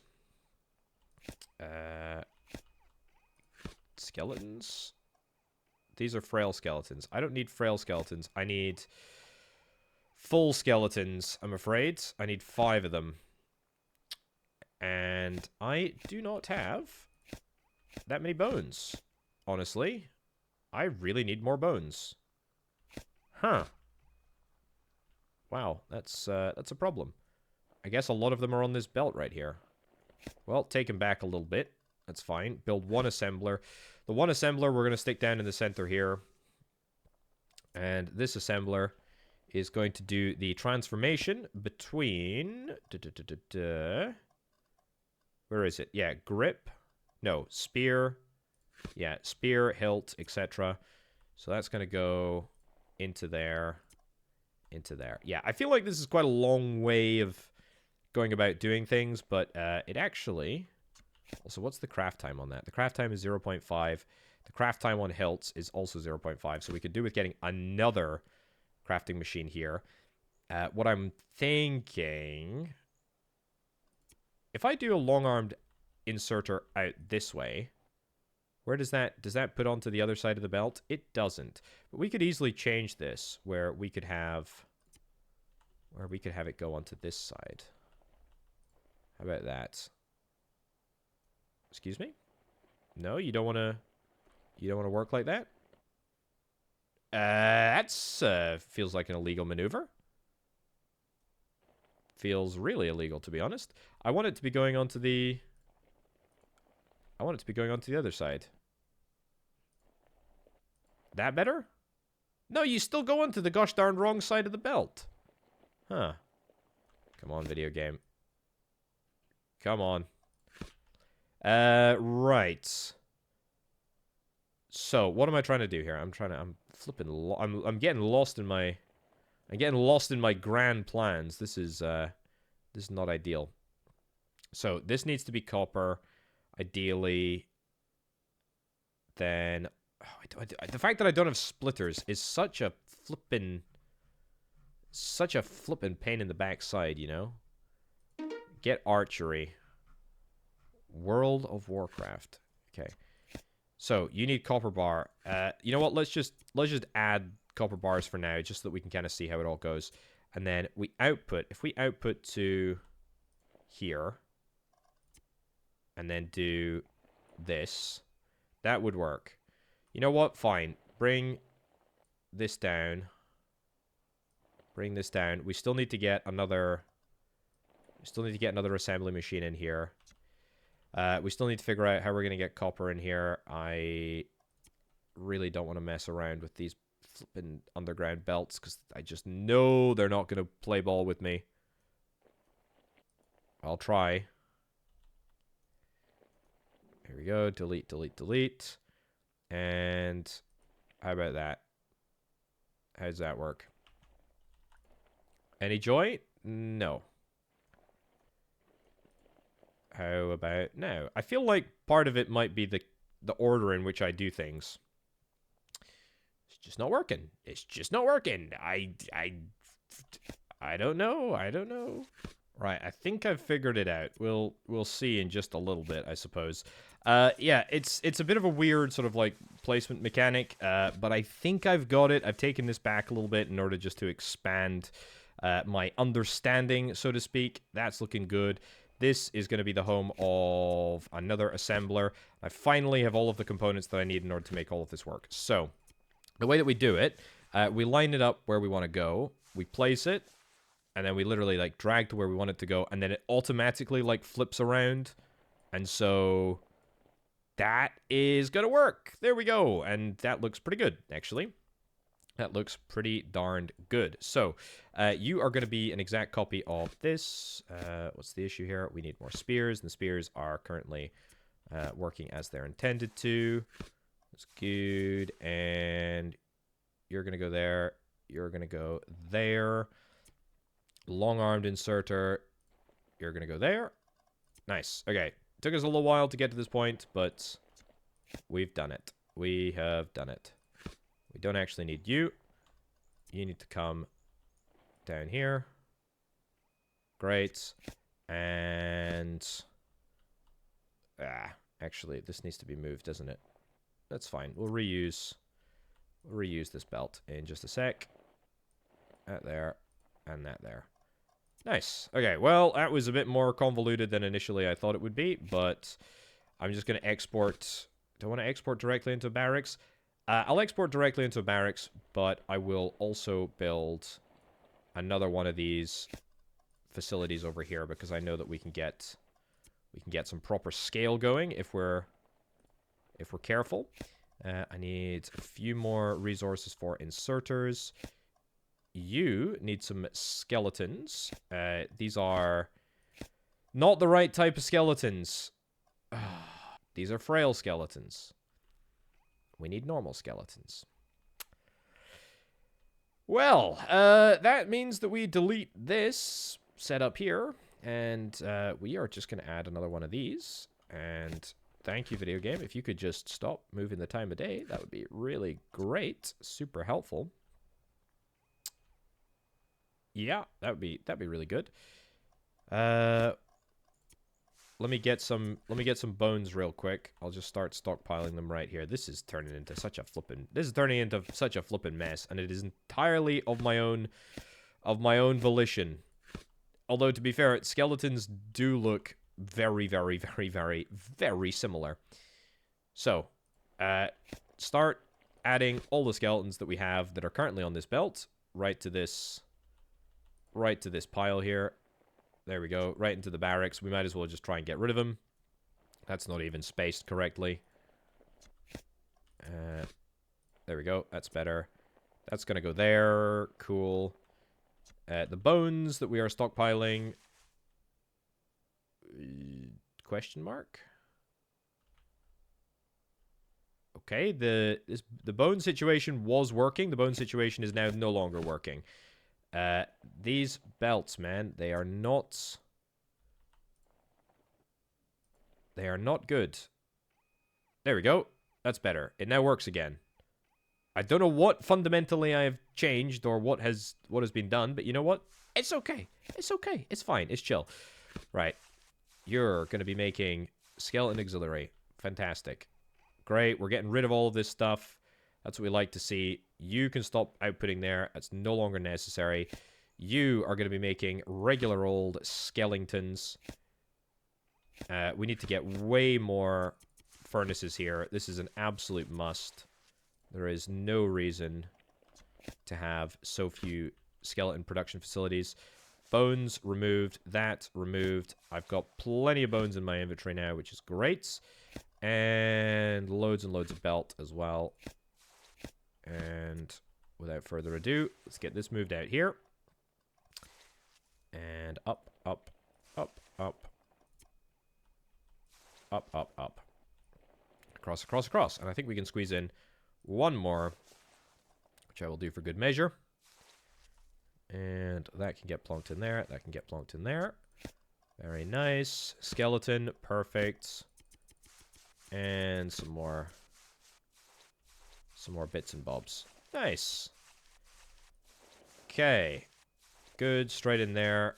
Skeletons. These are frail skeletons. I don't need frail skeletons. I need full skeletons, I'm afraid. I need 5 of them. And I do not have that many bones, honestly. I really need more bones. Huh. Wow, that's a problem. I guess a lot of them are on this belt right here. Well, take them back a little bit. That's fine. Build one assembler. The one assembler we're going to stick down in the center here. And this assembler is going to do the transformation between... Where is it? Yeah, grip. No, spear. Yeah, spear, hilt, etc. So that's going to go into there. Into there. Yeah, I feel like this is quite a long way of going about doing things, but it actually... Also, what's the craft time on that? The craft time is 0.5. The craft time on hilts is also 0.5, so we could do with getting another crafting machine here. What I'm thinking... If I do a long-armed inserter out this way, where does that put onto the other side of the belt? It doesn't. But we could easily change this where we could have it go onto this side. How about that? Excuse me? No, you don't want to work like that? That's feels like an illegal maneuver. Feels really illegal, to be honest. I want it to be going onto the other side. That better? No, you still go onto the gosh darn wrong side of the belt. Huh. Come on, video game. Come on. Right. So, what am I trying to do here? I'm getting lost in my grand plans. This is not ideal. So, this needs to be copper, ideally. Then, the fact that I don't have splitters is such a flippin' pain in the backside, you know? Get archery. World of Warcraft. Okay. So, you need copper bar. You know what? Let's just add copper bars for now, just so that we can kind of see how it all goes. And then we output. If we output to here, and then do this, that would work. You know what? Fine. bring this down. Bring this down. We still need to get another... We still need to get another assembly machine in here. We still need to figure out how we're going to get copper in here. I really don't want to mess around with these flipping underground belts, because I just know they're not going to play ball with me. I'll try. Here we go. Delete, delete, delete. And how about that? How does that work? Any joy? No. How about now? I feel like part of it might be the order in which I do things. It's just not working. It's just not working. I don't know. I don't know. Right, I think I've figured it out. We'll see in just a little bit, I suppose. Yeah, it's a bit of a weird sort of like placement mechanic, but I think I've got it. I've taken this back a little bit in order just to expand my understanding, so to speak. That's looking good. This is going to be the home of another assembler. I finally have all of the components that I need in order to make all of this work. So, the way that we do it, we line it up where we want to go. We place it, and then we literally, like, drag to where we want it to go, and then it automatically, like, flips around. And so, that is going to work. There we go. And that looks pretty good, actually. That looks pretty darned good. So, you are going to be an exact copy of this. What's the issue here? We need more spears, and the spears are currently working as they're intended to. That's good. And you're going to go there. You're going to go there. Long-armed inserter. You're going to go there. Nice. Okay. Took us a little while to get to this point, but we've done it. We have done it. We don't actually need you. You need to come down here. Great. And... actually, this needs to be moved, doesn't it? That's fine. We'll reuse this belt in just a sec. That there. And that there. Nice. Okay, well, that was a bit more convoluted than initially I thought it would be, but I'm just going to export... Do I want to export directly into barracks? I'll export directly into a barracks, but I will also build another one of these facilities over here, because I know that we can get some proper scale going if we're careful. I need a few more resources for inserters. You need some skeletons. These are not the right type of skeletons. These are frail skeletons. We need normal skeletons. Well, that means that we delete this setup here, and we are just going to add another one of these. And thank you, video game. If you could just stop moving the time of day, that would be really great. Super helpful. Yeah, that'd be really good. Let me get some bones real quick. I'll just start stockpiling them right here. This is turning into such a flippin' mess, and it is entirely of my own volition. Although, to be fair, skeletons do look very, very, very, very, very similar. So, start adding all the skeletons that we have that are currently on this belt right to this pile here. There we go, right into the barracks. We might as well just try and get rid of them. That's not even spaced correctly. There we go, that's better. That's gonna go there, cool. The bones that we are stockpiling... question mark? Okay, the bone situation was working. The bone situation is now no longer working. These belts, man, they are not good. There we go. That's better. It now works again. I don't know what fundamentally I have changed or what has been done, but you know what? It's okay. It's okay. It's fine. It's chill. Right. You're going to be making skeleton auxiliary. Fantastic. Great. We're getting rid of all of this stuff. That's what we like to see. You can stop outputting there. That's no longer necessary. You are going to be making regular old skeletons. We need to get way more furnaces here. This is an absolute must. There is no reason to have so few skeleton production facilities. Bones removed. That removed. I've got plenty of bones in my inventory now, which is great. And loads of belt as well. And without further ado, let's get this moved out here. And up, up, up, up. Up, up, up. Across, across, across. And I think we can squeeze in one more, which I will do for good measure. And that can get plonked in there. That can get plonked in there. Very nice. Skeleton. Perfect. And some more bits and bobs. Nice. Okay. Good. Straight in there.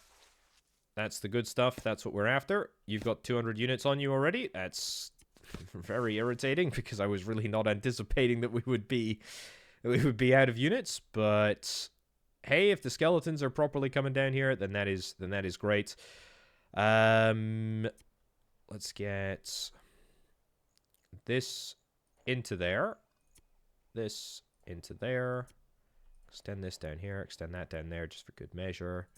That's the good stuff. That's what we're after. You've got 200 units on you already. That's very irritating because I was really not anticipating that we would be out of units, but hey, if the skeletons are properly coming down here, then that is great. Let's get this into there. This into there. Extend this down here. Extend that down there just for good measure.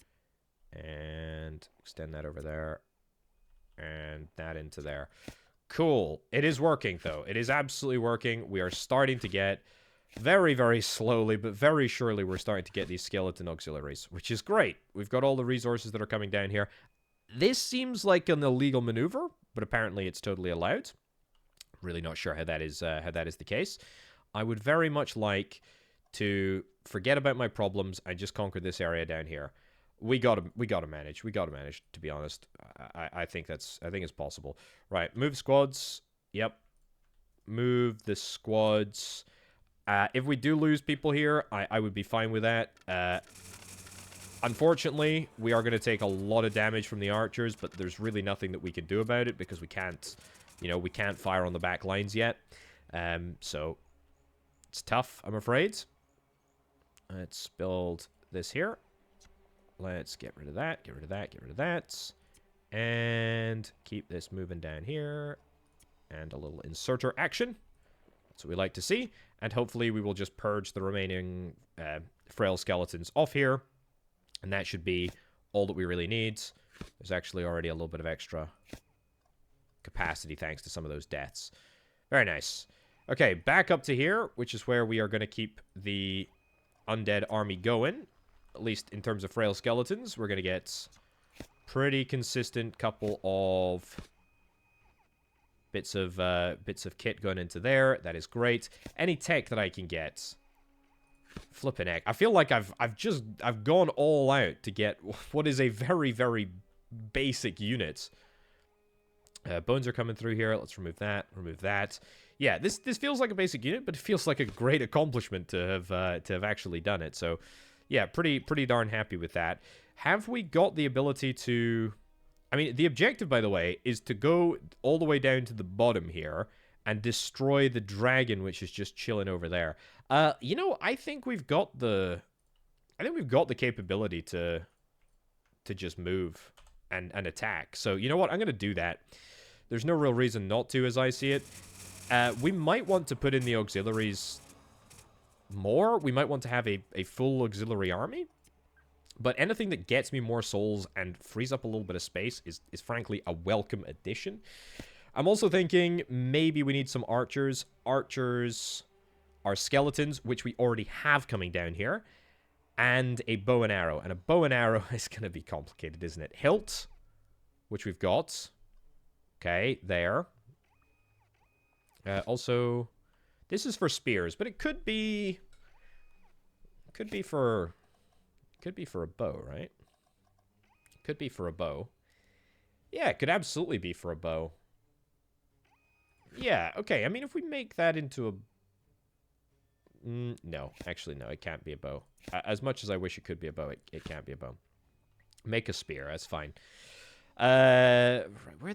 And extend that over there. And that into there. Cool. It is working, though. It is absolutely working. We are starting to get... very, very slowly, but very surely we're starting to get these skeleton auxiliaries, which is great. We've got all the resources that are coming down here. This seems like an illegal maneuver, but apparently it's totally allowed. Really not sure how that is the case. I would very much like to forget about my problems and just conquer this area down here. We gotta manage. To be honest, I think it's possible. Right, move squads. Yep, move the squads. If we do lose people here, I would be fine with that. Unfortunately, we are going to take a lot of damage from the archers, but there's really nothing that we can do about it because we can't, we can't fire on the back lines yet. So it's tough, I'm afraid. Let's build this here. Let's get rid of that, get rid of that, get rid of that. And keep this moving down here. And a little inserter action. That's what we like to see. And hopefully we will just purge the remaining frail skeletons off here. And that should be all that we really need. There's actually already a little bit of extra capacity thanks to some of those deaths. Very nice. Okay, back up to here, which is where we are going to keep the undead army going. At least in terms of frail skeletons. We're going to get pretty consistent couple of... bits of kit going into there. That is great. Any tech that I can get. Flipping heck. I feel like I've gone all out to get what is a very, very basic unit. Bones are coming through here. Let's remove that. Remove that. Yeah, this feels like a basic unit, but it feels like a great accomplishment to have actually done it. So, yeah, pretty darn happy with that. Have we got the ability to... I mean, the objective, by the way, is to go all the way down to the bottom here and destroy the dragon, which is just chilling over there. I think we've got the... capability to just move and attack. So, you know what? I'm going to do that. There's no real reason not to, as I see it. We might want to put in the auxiliaries more. We might want to have a full auxiliary army. But anything that gets me more souls and frees up a little bit of space is frankly a welcome addition. I'm also thinking maybe we need some archers. Archers are skeletons, which we already have coming down here. And a bow and arrow. And a bow and arrow is going to be complicated, isn't it? Hilt, which we've got. Okay, there. Also, this is for spears, but it could be... for a bow, right? Could be for a bow. Yeah, it could absolutely be for a bow. Yeah, okay. I mean, if we make that into a... no, actually, no. It can't be a bow. As much as I wish it could be a bow, it can't be a bow. Make a spear. That's fine. Where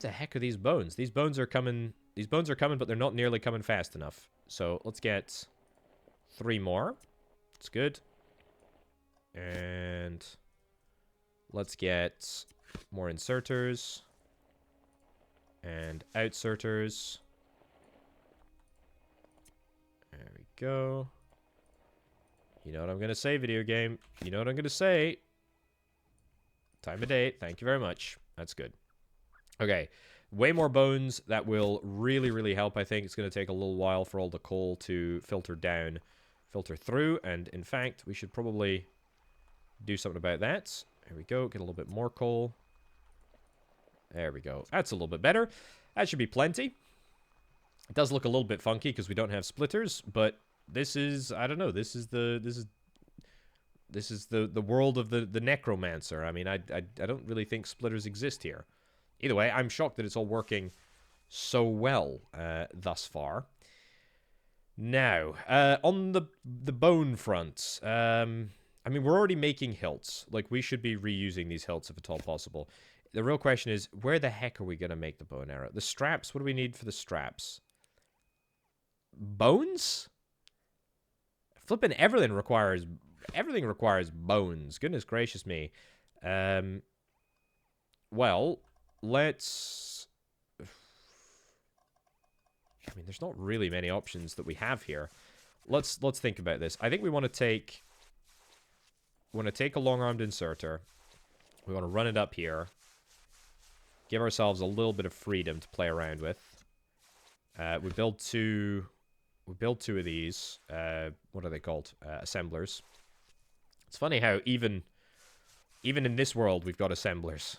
the heck are these bones? These bones are coming... These bones are coming, but they're not nearly coming fast enough. So, let's get 3 more. It's good. And let's get more inserters and outserters. There we go. You know what I'm going to say, video game. You know what I'm going to say. Time of day. Thank you very much. That's good. Okay. Way more bones. That will really, really help, I think. It's going to take a little while for all the coal to filter through. And, in fact, we should probably do something about that. There we go. Get a little bit more coal. There we go. That's a little bit better. That should be plenty. It does look a little bit funky because we don't have splitters, but this is, I don't know, this is the world of the Necromancer. I mean, I don't really think splitters exist here. Either way, I'm shocked that it's all working so well thus far. Now, on the bone front, I mean, we're already making hilts. Like, we should be reusing these hilts if at all possible. The real question is, where the heck are we going to make the bow and arrow? The straps, what do we need for the straps? Bones? Flipping everything requires bones. Goodness gracious me. Well, let's... I mean, there's not really many options that we have here. Let's think about this. I think we want to take a long-armed inserter. We want to run it up here. Give ourselves a little bit of freedom to play around with. We build two of these. What are they called? Assemblers. It's funny how even in this world we've got assemblers.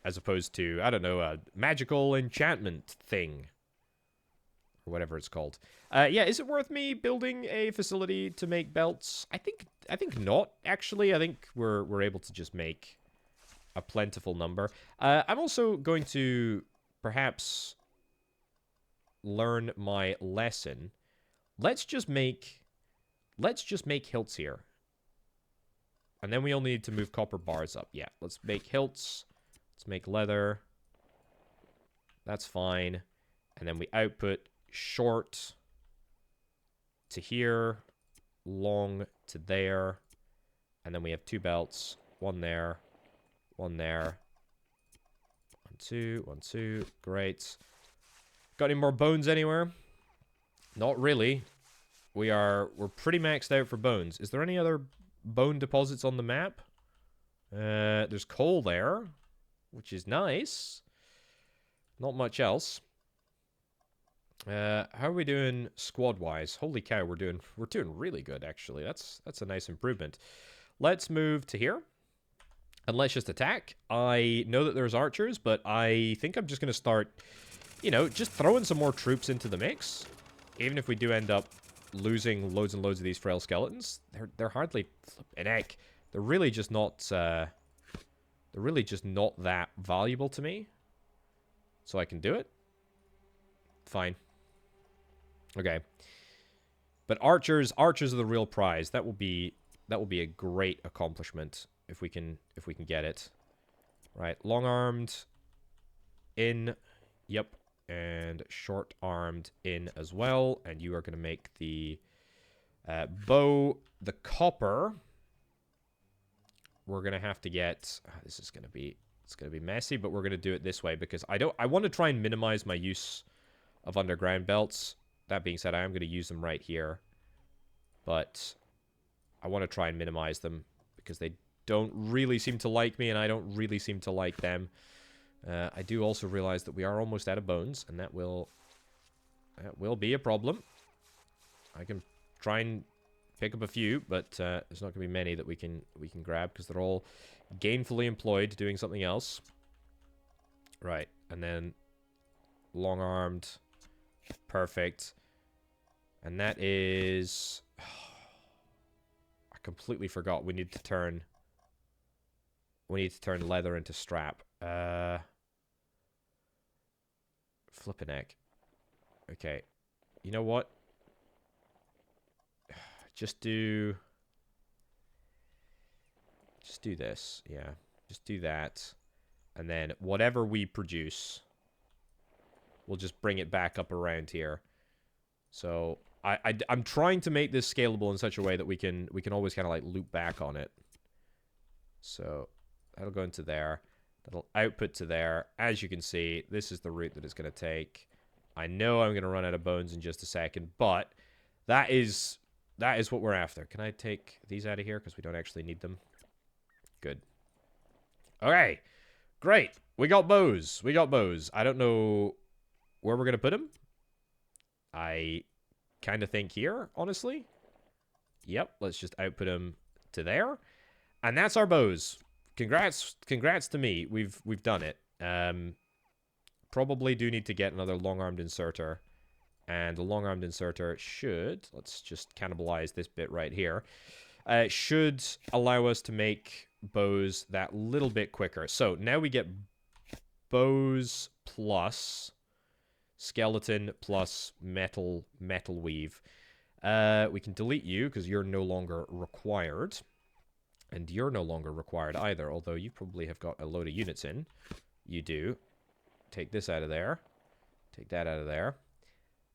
As opposed to, I don't know, a magical enchantment thing. Or whatever it's called. Yeah, is it worth me building a facility to make belts? I think not, actually. I think we're able to just make a plentiful number. I'm also going to perhaps learn my lesson. Let's just make hilts here. And then we only need to move copper bars up. Yeah, let's make hilts. Let's make leather. That's fine. And then we output short to here, long to there. And then we have two belts. One there. One there. 1, 2, 1, 2. Great. Got any more bones anywhere? Not really. We're pretty maxed out for bones. Is there any other bone deposits on the map? There's coal there, which is nice. Not much else. How are we doing squad-wise? Holy cow, we're doing really good, actually. That's a nice improvement. Let's move to here. And let's just attack. I know that there's archers, but I think I'm just going to start, you know, just throwing some more troops into the mix. Even if we do end up losing loads and loads of these frail skeletons, they're hardly an egg. They're really just not that valuable to me. So I can do it. Fine. Okay. But archers are the real prize. That will be a great accomplishment if we can get it. Right, long-armed in. Yep. And short-armed in as well. And you are going to make the bow, the copper. We're going to have to get... this is going to be... It's going to be messy, but we're going to do it this way because I want to try and minimize my use of underground belts. That being said, I am going to use them right here. But I want to try and minimize them because they don't really seem to like me and I don't really seem to like them. I do also realize that we are almost out of bones, and that will be a problem. I can try and pick up a few, but there's not going to be many that we can grab because they're all gainfully employed doing something else. Right, and then long-armed, perfect, and that is. I completely forgot. We need to turn leather into strap. Flippin' heck. Okay. You know what? Just do this. Yeah. Just do that. And then whatever we produce, we'll just bring it back up around here. So I'm trying to make this scalable in such a way that we can always kind of like loop back on it. So that'll go into there. That'll output to there. As you can see, this is the route that it's going to take. I know I'm going to run out of bones in just a second, but that is what we're after. Can I take these out of here? Because we don't actually need them. Good. Okay. Great. We got bows. We got bows. I don't know where we're going to put them. I kind of think here, honestly. Yep. Let's just output them to there. And that's our bows. Congrats to me. We've done it. Probably do need to get another long-armed inserter. And the long-armed inserter should, let's just cannibalize this bit right here, should allow us to make bows that little bit quicker. So now we get bows plus skeleton plus metal weave. We can delete you because you're no longer required. And you're no longer required either, although you probably have got a load of units in. You do. Take this out of there. Take that out of there.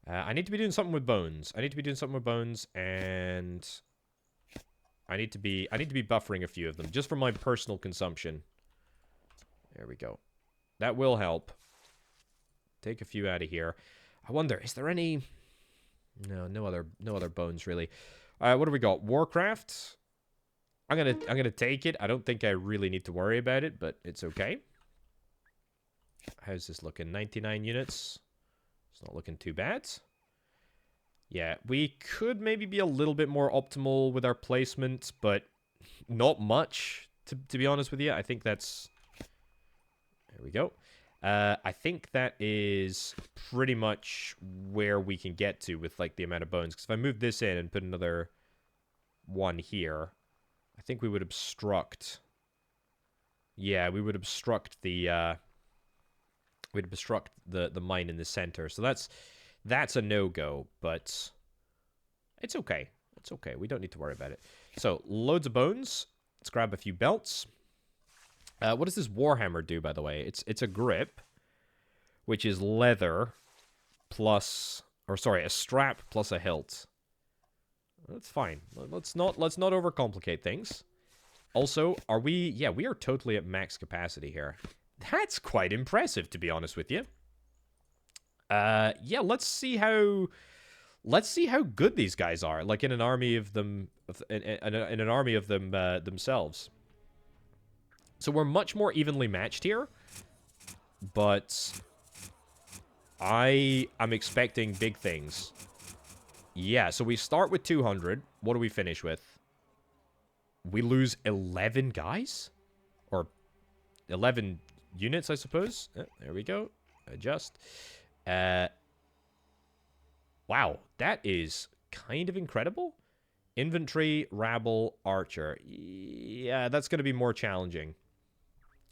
I need to be doing something with bones. And I need to be buffering a few of them, just for my personal consumption. There we go. That will help. Take a few out of here. I wonder, is there any... No other bones, really. What do we got? Warcraft? I'm gonna take it. I don't think I really need to worry about it, but it's okay. How's this looking? 99 units. It's not looking too bad. Yeah, we could maybe be a little bit more optimal with our placement, but not much, to be honest with you. I think that's... There we go. I think that is pretty much where we can get to with, like, the amount of bones. Because if I move this in and put another one here, I think we would obstruct... Yeah, we would obstruct the... We'd obstruct the mine in the center. So that's a no-go, but it's okay. It's okay. We don't need to worry about it. So, loads of bones. Let's grab a few belts. What does this Warhammer do, by the way? It's a grip, which is leather plus... Or, sorry, a strap plus a hilt. That's fine. Let's not overcomplicate things. Also, are we... Yeah, we are totally at max capacity here. That's quite impressive, to be honest with you. Yeah, let's see how good these guys are, like in an army of them, in an army of them themselves. So we're much more evenly matched here, but I am expecting big things. Yeah, so we start with 200. What do we finish with? We lose 11 guys? Or 11 units, I suppose. There we go. Adjust. Wow, that is kind of incredible. Infantry, rabble, archer. Yeah, that's going to be more challenging.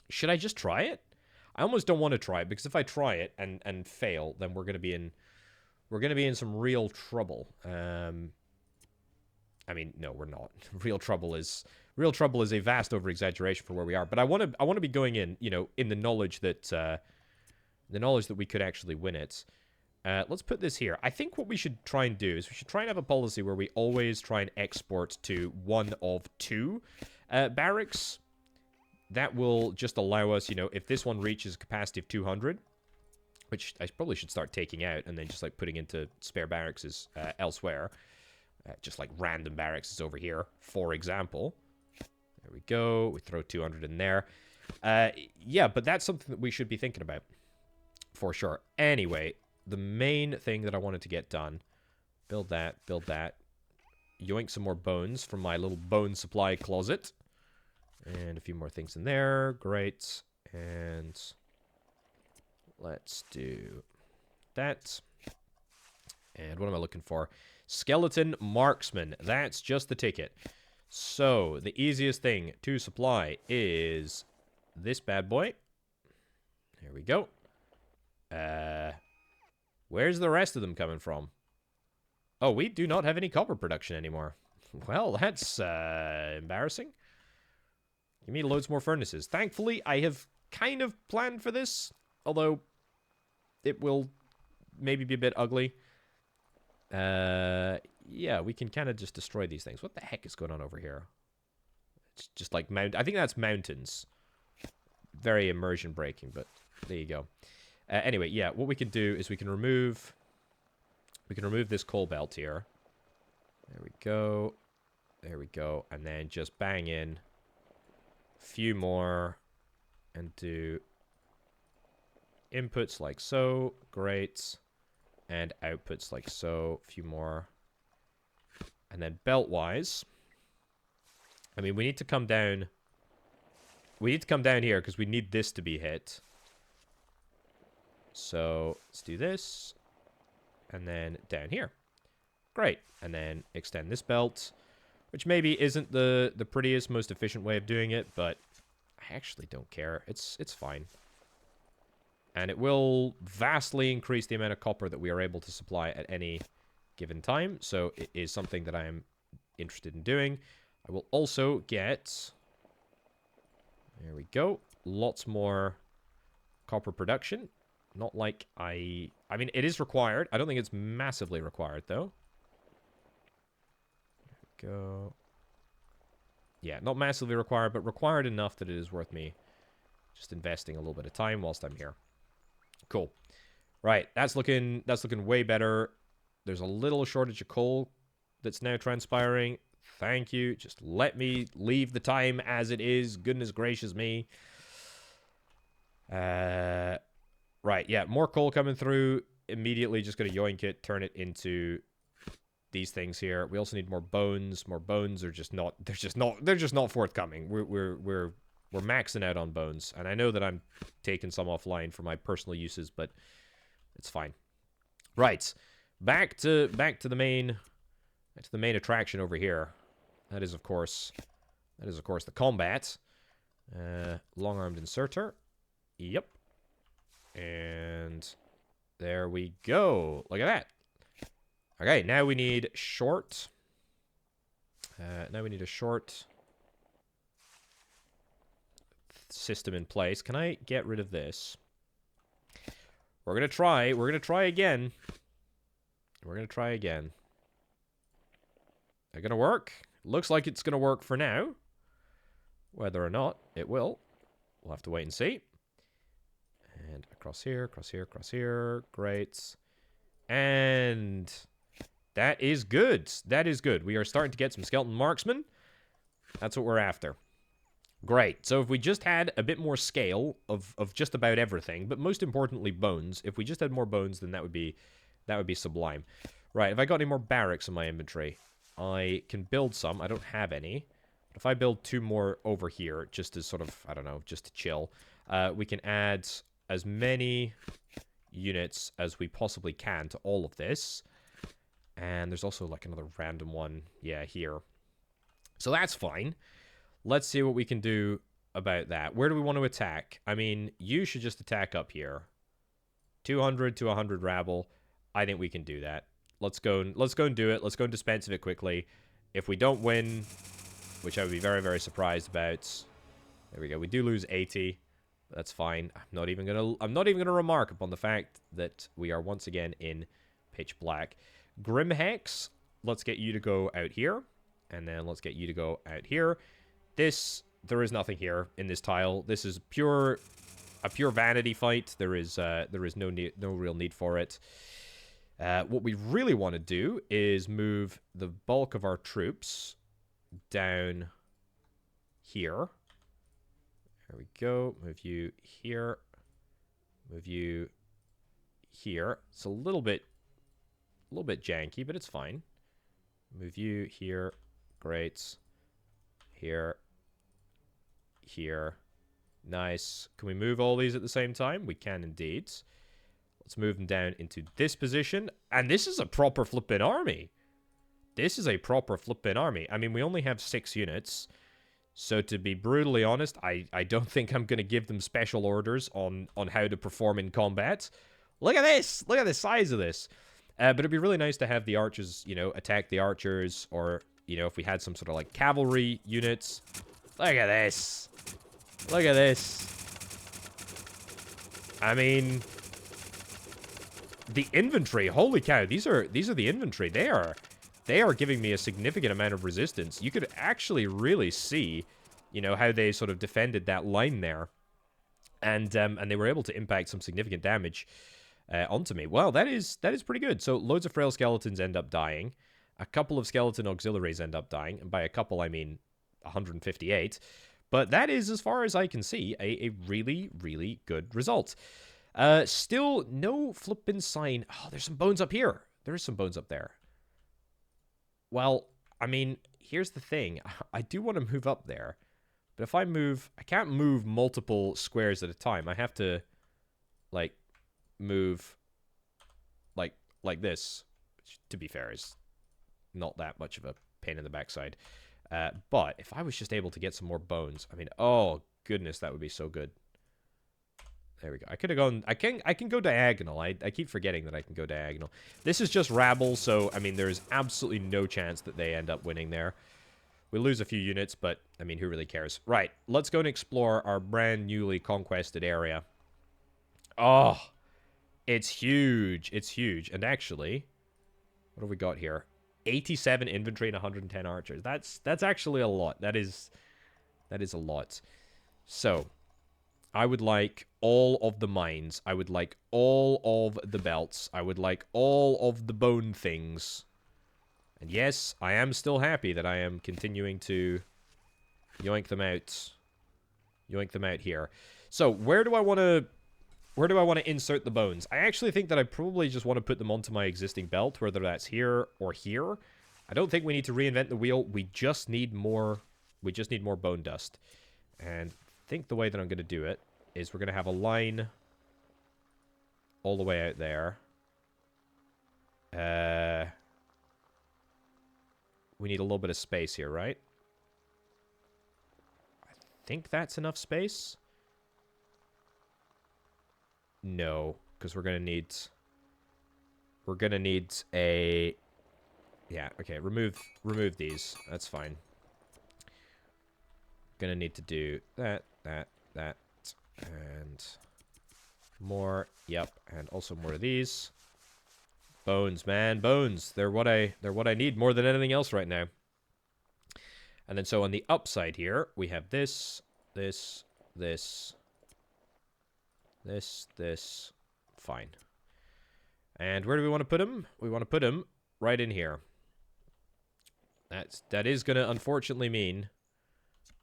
Should I just try it? I almost don't want to try it, because if I try it and fail, then we're going to be in some real trouble. I mean, no, we're not. Real trouble is a vast over-exaggeration for where we are. But I want to be going in, you know, in the knowledge that we could actually win it. Let's put this here. I think what we should try and do is we should try and have a policy where we always try and export to one of two barracks. That will just allow us, you know, if this one reaches a capacity of 200, which I probably should start taking out and then just, like, putting into spare barracks elsewhere. Just, like, random barracks over here, for example. There we go. We throw 200 in there. Yeah, but that's something that we should be thinking about. For sure. Anyway, the main thing that I wanted to get done. Build that. Yoink some more bones from my little bone supply closet. And a few more things in there. Great. And let's do that. And what am I looking for? Skeleton Marksman. That's just the ticket. So, the easiest thing to supply is this bad boy. There we go. Where's the rest of them coming from? Oh, we do not have any copper production anymore. Well, that's embarrassing. Give me loads more furnaces. Thankfully, I have kind of planned for this, although it will maybe be a bit ugly. Yeah, we can kind of just destroy these things. What the heck is going on over here? It's just like I think that's mountains. Very immersion breaking, but there you go. Anyway, yeah, what we can do is we can remove this coal belt here. There we go. There we go. And then just bang in a few more and do inputs like so. Great. And outputs like so. A few more. And then belt-wise, I mean, we need to come down. We need to come down here because we need this to be hit. So let's do this. And then down here. Great. And then extend this belt, which maybe isn't the prettiest, most efficient way of doing it, but I actually don't care. It's fine. And it will vastly increase the amount of copper that we are able to supply at any given time. So it is something that I am interested in doing. I will also get... There we go. Lots more copper production. Not like I mean, it is required. I don't think it's massively required, though. There we go. Yeah, not massively required, but required enough that it is worth me just investing a little bit of time whilst I'm here. Cool. Right, that's looking way better. There's a little shortage of coal that's now transpiring. Thank you. Just let me leave the time as it is. Goodness gracious me. Right, yeah, more coal coming through. Immediately just going to yoink it, turn it into these things here. We also need more bones. More bones are just not, they're just not forthcoming. We're maxing out on bones. And I know that I'm taking some offline for my personal uses, but it's fine. Right. Back to the main attraction over here. That is of course the combat. Long-armed inserter. Yep. And there we go. Look at that. Okay, now we need short. Now we need a short system in place. Can I get rid of this? We're gonna try again. We're gonna try again. They're gonna work. Looks like it's gonna work for now. Whether or not it will, we'll have to wait and see. And across here, across here, across here. Great. And that is good. That is good. We are starting to get some skeleton marksmen. That's what we're after. Great. So if we just had a bit more scale of just about everything, but most importantly bones. If we just had more bones, then that would be sublime. Right, have I got any more barracks in my inventory? I can build some. I don't have any. But if I build 2 more over here, just as sort of, I don't know, just to chill, we can add as many units as we possibly can to all of this. And there's also like another random one, yeah, here. So that's fine. Let's see what we can do about that. Where do we want to attack? I mean, you should just attack up here. 200 to 100 rabble. I think we can do that. Let's go and do it. Let's go and dispense of it quickly. If we don't win, which I would be very, very surprised about. There we go. We do lose 80. That's fine. I'm not even gonna remark upon the fact that we are once again in pitch black. Grim Hex, let's get you to go out here. And then let's get you to go out here. There is nothing here in this tile. This is a pure vanity fight. There is no real need for it. What we really want to do is move the bulk of our troops down here. There we go. Move you here. Move you here. It's a little bit janky, but it's fine. Move you here. Great. Here. Here. Nice. Can we move all these at the same time? We can indeed. Let's move them down into this position. And this is a proper flippin' army. This is a proper flippin' army. I mean, we only have 6 units. So to be brutally honest, I don't think I'm going to give them special orders on how to perform in combat. Look at this! Look at the size of this! But it'd be really nice to have the archers, you know, attack the archers. Or, you know, if we had some sort of, like, cavalry units. Look at this! Look at this! I mean... the infantry, holy cow, these are the infantry. They are giving me a significant amount of resistance. You could actually really see, you know, how they sort of defended that line there. And they were able to impact some significant damage onto me. Well, that is pretty good. So loads of frail skeletons end up dying. A couple of skeleton auxiliaries end up dying. And by a couple, I mean 158. But that is, as far as I can see, a really, really good result. Still no flippin' sign. Oh, there's some bones up here. There is some bones up there. Well, I mean, here's the thing. I do want to move up there. But if I move... I can't move multiple squares at a time. I have to, like, move like this. Which, to be fair, is not that much of a pain in the backside. But if I was just able to get some more bones... I mean, oh, goodness, that would be so good. There we go. I could have gone... I can go diagonal. I keep forgetting that I can go diagonal. This is just rabble, so, I mean, there's absolutely no chance that they end up winning there. We'll lose a few units, but, I mean, who really cares? Right, let's go and explore our brand newly conquested area. Oh, it's huge. It's huge. And actually, what have we got here? 87 infantry and 110 archers. That's actually a lot. That is a lot. So... I would like all of the mines. I would like all of the belts. I would like all of the bone things. And yes, I am still happy that I am continuing to yoink them out. Yoink them out here. So, where do I want to insert the bones? I actually think that I probably just want to put them onto my existing belt, whether that's here or here. I don't think we need to reinvent the wheel. We just need more bone dust. And I think the way that I'm going to do it is we're going to have a line all the way out there. We need a little bit of space here, right? I think that's enough space. No, because we're going to need a... Yeah, okay, remove these. That's fine. Gonna need to do that, and more. Yep, and also more of these. Bones, man, bones. They're what I need more than anything else right now. And then so on the upside here, we have this. Fine. And where do we want to put them? We want to put them right in here. That is gonna unfortunately mean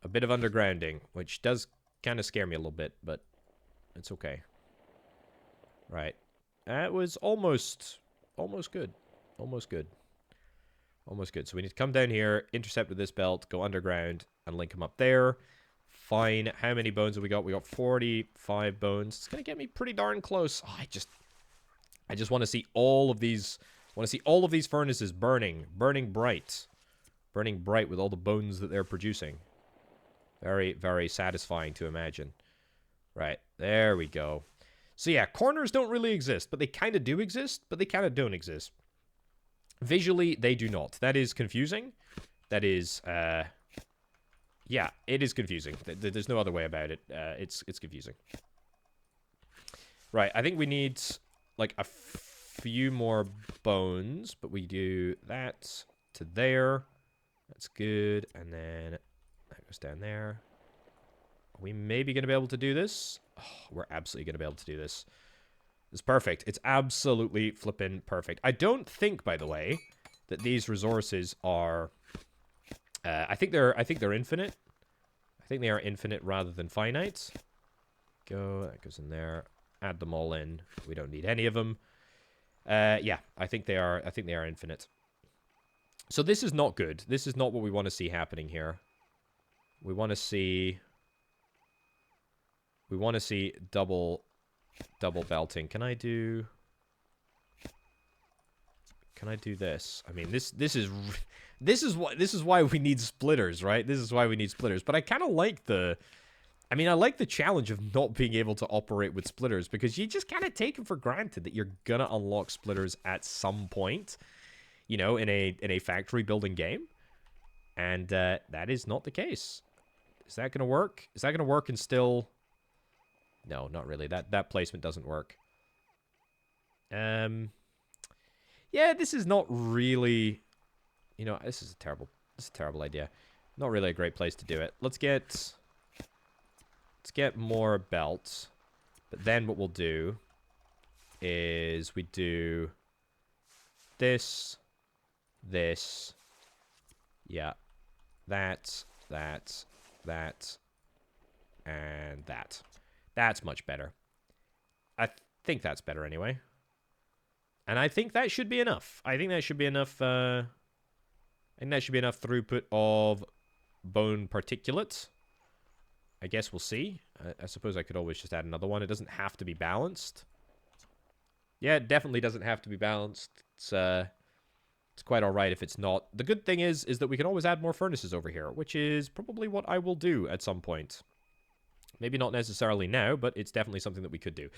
a bit of undergrounding, which does kind of scare me a little bit, but it's okay. Right. That was almost good. Almost good. So we need to come down here, intercept with this belt, go underground, and link them up there. Fine. How many bones have we got? We got 45 bones. It's going to get me pretty darn close. Oh, I just want to see all of these... furnaces burning bright. Burning bright with all the bones that they're producing. Very, very satisfying to imagine. Right, there we go. So yeah, corners don't really exist, but they kind of do exist, but they kind of don't exist. Visually, they do not. That is confusing. That is, yeah, it is confusing. There's no other way about it. It's confusing. Right, I think we need, like, a few more bones, but we do that to there. That's good, and then... goes down there. Are we maybe going to be able to do this? Oh, we're absolutely going to be able to do this. It's perfect. It's absolutely flippin' perfect. I don't think, by the way, that these resources are... I think they're infinite. I think they are infinite rather than finite. That goes in there. Add them all in. We don't need any of them. Yeah, I think they are infinite. So this is not good. This is not what we want to see happening here. We want to see double belting. Can I do this? I mean, this is why we need splitters, right? This is why we need splitters. But I kind of like I like the challenge of not being able to operate with splitters, because you just kind of take it for granted that you're gonna unlock splitters at some point, you know, in a factory building game. And that is not the case. Is that going to work? Is that going to work and still... No, not really. That placement doesn't work. Yeah, this is not really... You know, this is a terrible idea. Not really a great place to do it. Let's get get more belts. But then what we'll do is we do this, this, yeah, that, and that. That's much better. I think that's better anyway. And I think that should be enough. I think that should be enough, I think that should be enough throughput of bone particulate. I guess we'll see. I suppose I could always just add another one. It doesn't have to be balanced. Yeah, it definitely doesn't have to be balanced. It's quite alright if it's not. The good thing is that we can always add more furnaces over here, which is probably what I will do at some point. Maybe not necessarily now, but it's definitely something that we could do.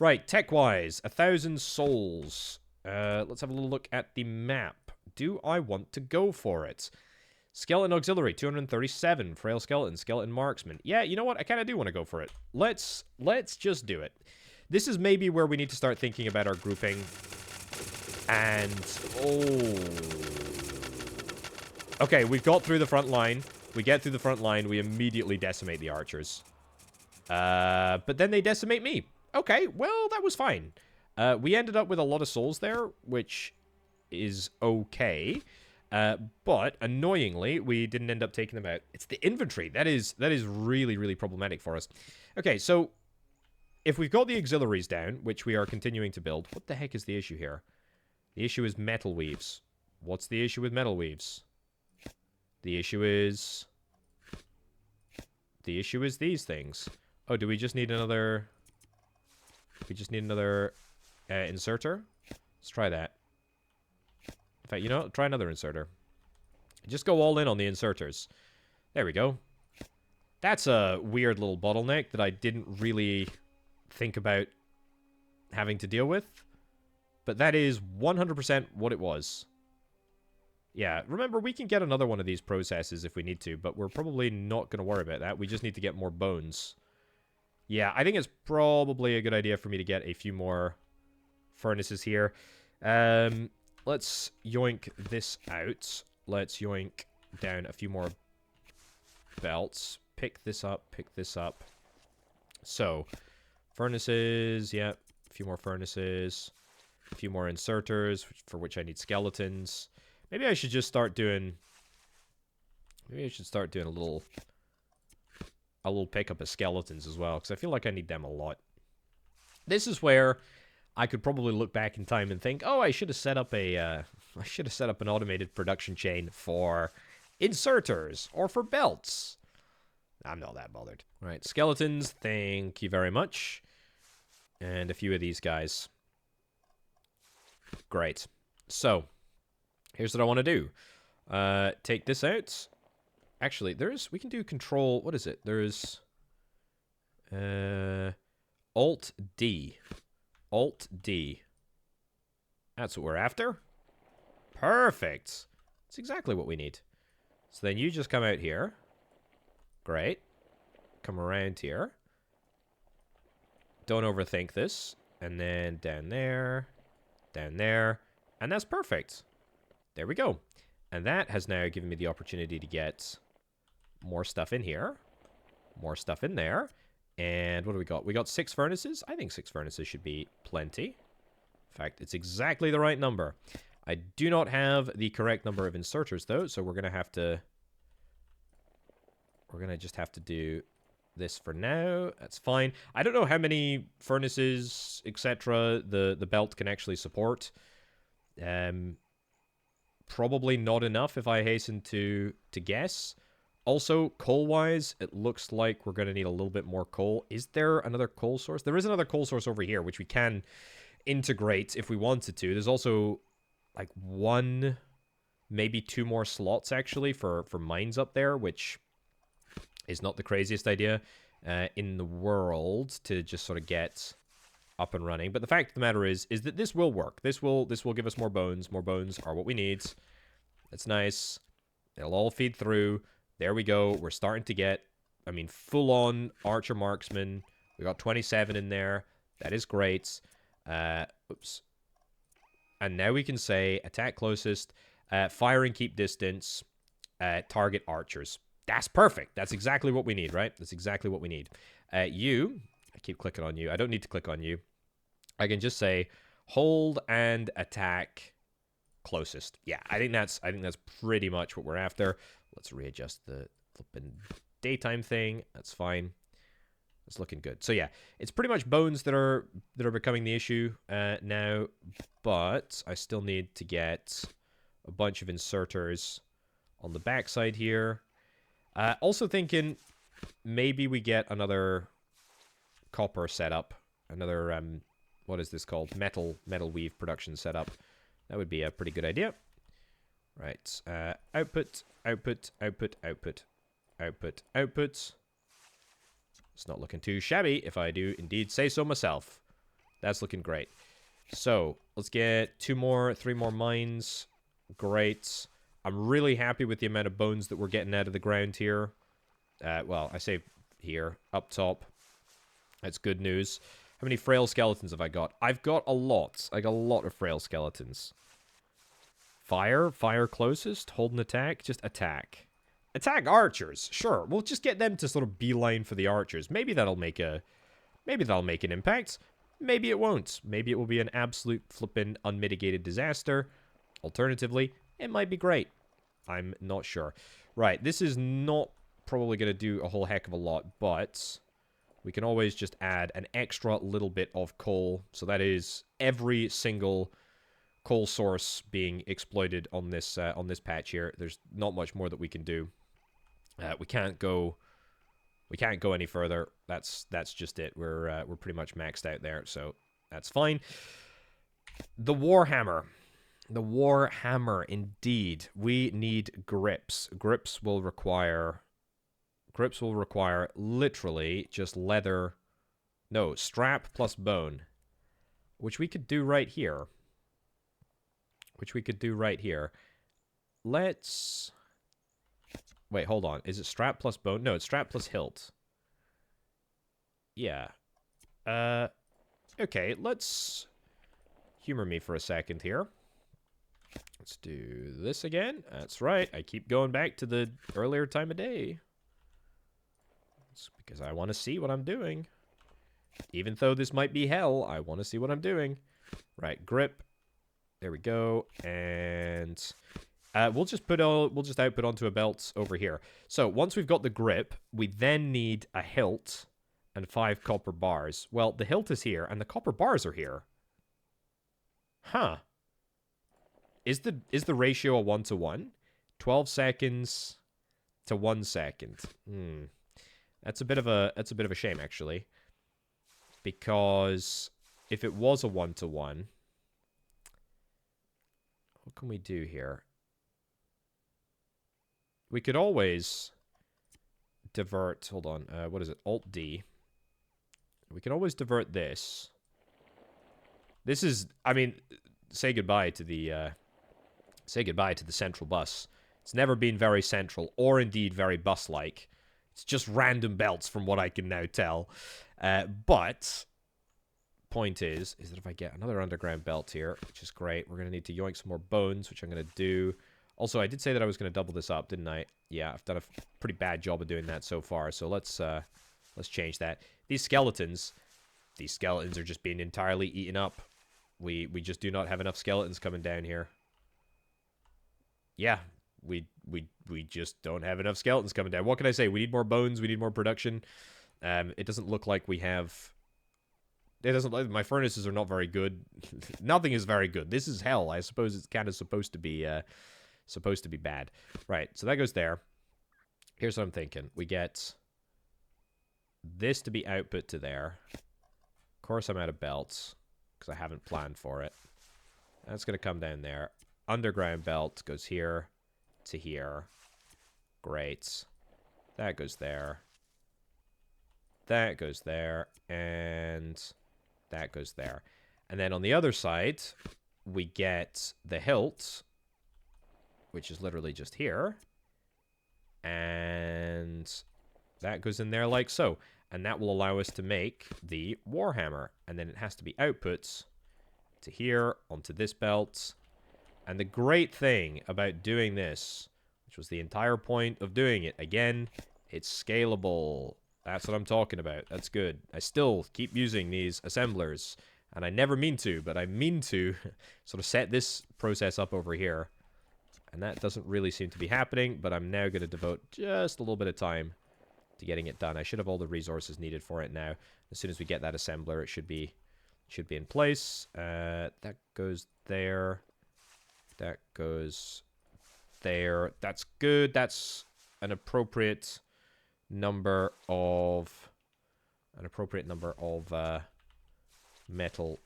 Right, tech-wise, 1,000 souls. Let's have a little look at the map. Do I want to go for it? Skeleton Auxiliary, 237. Frail Skeleton, Skeleton Marksman. Yeah, you know what? I kind of do want to go for it. Let's just do it. This is maybe where we need to start thinking about our grouping. And, okay, we've got through the front line. We get through the front line, we immediately decimate the archers. But then they decimate me. Okay, well, that was fine. We ended up with a lot of souls there, which is okay. But, annoyingly, we didn't end up taking them out. It's the inventory. That is really, really problematic for us. Okay, so, if we've got the auxiliaries down, which we are continuing to build, what the heck is the issue here? The issue is metal weaves. What's the issue with metal weaves? The issue is these things. Oh, do we just need another... We just need another inserter? Let's try that. In fact, you know what? Try another inserter. Just go all in on the inserters. There we go. That's a weird little bottleneck that I didn't really think about having to deal with. But that is 100% what it was. Yeah, remember, we can get another one of these processes if we need to, but we're probably not going to worry about that. We just need to get more bones. Yeah, I think it's probably a good idea for me to get a few more furnaces here. Let's yoink this out. Let's yoink down a few more belts. Pick this up, pick this up. So, furnaces, yeah, a few more furnaces. A few more inserters, for which I need skeletons. Maybe I should just start doing... Maybe I should start doing a little pickup of skeletons as well, because I feel like I need them a lot. This is where I could probably look back in time and think, oh, I should have set up a... I should have set up an automated production chain for inserters, or for belts. I'm not that bothered. Right, skeletons, thank you very much. And a few of these guys. Great. So, here's what I want to do. Take this out. Actually, we can do control, what is it? There's, Alt-D. Alt-D. That's what we're after. Perfect. That's exactly what we need. So then you just come out here. Great. Come around here. Don't overthink this. And then down there. Down there. And that's perfect. There we go. And that has now given me the opportunity to get more stuff in here. More stuff in there. And what do we got? We got 6 furnaces. I think 6 furnaces should be plenty. In fact, it's exactly the right number. I do not have the correct number of inserters, though, so we're going to have to... We're going to just have to do this for now. That's fine. I don't know how many furnaces, etc. the belt can actually support. Probably not enough, if I hasten to guess. Also, coal-wise, it looks like we're going to need a little bit more coal. Is there another coal source? There is another coal source over here, which we can integrate if we wanted to. There's also, like, 1, maybe 2 more slots, actually, for mines up there, which is not the craziest idea in the world to just sort of get up and running. But the fact of the matter is that this will work. This will give us more bones. More bones are what we need. That's nice. It'll all feed through. There we go. We're starting to get, I mean, full-on Archer Marksman. We got 27 in there. That is great. Oops. And now we can say attack closest, fire and keep distance, target archers. That's perfect. That's exactly what we need, right? That's exactly what we need. You, I keep clicking on you. I don't need to click on you. I can just say hold and attack closest. Yeah, I think that's pretty much what we're after. Let's readjust the flipping daytime thing. That's fine. It's looking good. So yeah, it's pretty much bones that are becoming the issue now, but I still need to get a bunch of inserters on the backside here. Also thinking maybe we get another copper setup, another what is this called? Metal weave production setup. That would be a pretty good idea. Right. Output, output, output, output, output, output. It's not looking too shabby, if I do indeed say so myself. That's looking great. So, let's get 3 more mines. Great. I'm really happy with the amount of bones that we're getting out of the ground here. Well, I say here, up top. That's good news. How many frail skeletons have I got? I've got a lot. I got a lot of frail skeletons. Fire closest, hold an attack, just attack. Attack archers, sure. We'll just get them to sort of beeline for the archers. Maybe that'll make an impact. Maybe it won't. Maybe it will be an absolute flippin' unmitigated disaster. Alternatively, it might be great. I'm not sure. Right, this is not probably going to do a whole heck of a lot, but we can always just add an extra little bit of coal. So that is every single coal source being exploited on this patch here. There's not much more that we can do. We can't go any further. That's just it. We're pretty much maxed out there, so that's fine. The Warhammer. The Warhammer, indeed. We need grips. Grips will require literally just leather. No, strap plus bone. Which we could do right here. Let's... Wait, hold on. Is it strap plus bone? No, it's strap plus hilt. Yeah. Okay, let's... Humor me for a second here. Let's do this again. That's right. I keep going back to the earlier time of day. It's because I want to see what I'm doing. Even though this might be hell, I want to see what I'm doing. Right, grip. There we go. And we'll just output onto a belt over here. So once we've got the grip, we then need a hilt and 5 copper bars. Well, the hilt is here, and the copper bars are here. Huh. Is the ratio a 1-to-1? 12 seconds to 1 second. That's a bit of a shame, actually. Because if it was a 1-to-1, what can we do here? We could always divert. Hold on. What is it? Alt-D. We can always divert this. This is, I mean, say goodbye to the central bus. It's never been very central, or indeed very bus-like. It's just random belts from what I can now tell. But point is that if I get another underground belt here, which is great, we're going to need to yoink some more bones, which I'm going to do. Also, I did say that I was going to double this up, didn't I? Yeah, I've done a pretty bad job of doing that so far, so let's change that. These skeletons are just being entirely eaten up. We just do not have enough skeletons coming down here. Yeah, we just don't have enough skeletons coming down. What can I say? We need more bones. We need more production. It doesn't look like we have... It doesn't like my furnaces are not very good. Nothing is very good. This is hell. I suppose it's kind of supposed to be bad. Right. So that goes there. Here's what I'm thinking. We get this to be output to there. Of course, I'm out of belts because I haven't planned for it. That's going to come down there. Underground belt goes here to here. Great. That goes there. That goes there. And that goes there. And then on the other side, we get the hilt, which is literally just here. And that goes in there like so. And that will allow us to make the Warhammer. And then it has to be outputs to here, onto this belt. And the great thing about doing this, which was the entire point of doing it. Again, it's scalable. That's what I'm talking about. That's good. I still keep using these assemblers, and I never mean to, but I mean to sort of set this process up over here. And that doesn't really seem to be happening, but I'm now going to devote just a little bit of time to getting it done. I should have all the resources needed for it now. As soon as we get that assembler, it should be in place. That goes there. That goes there. That's good. That's an appropriate number of metal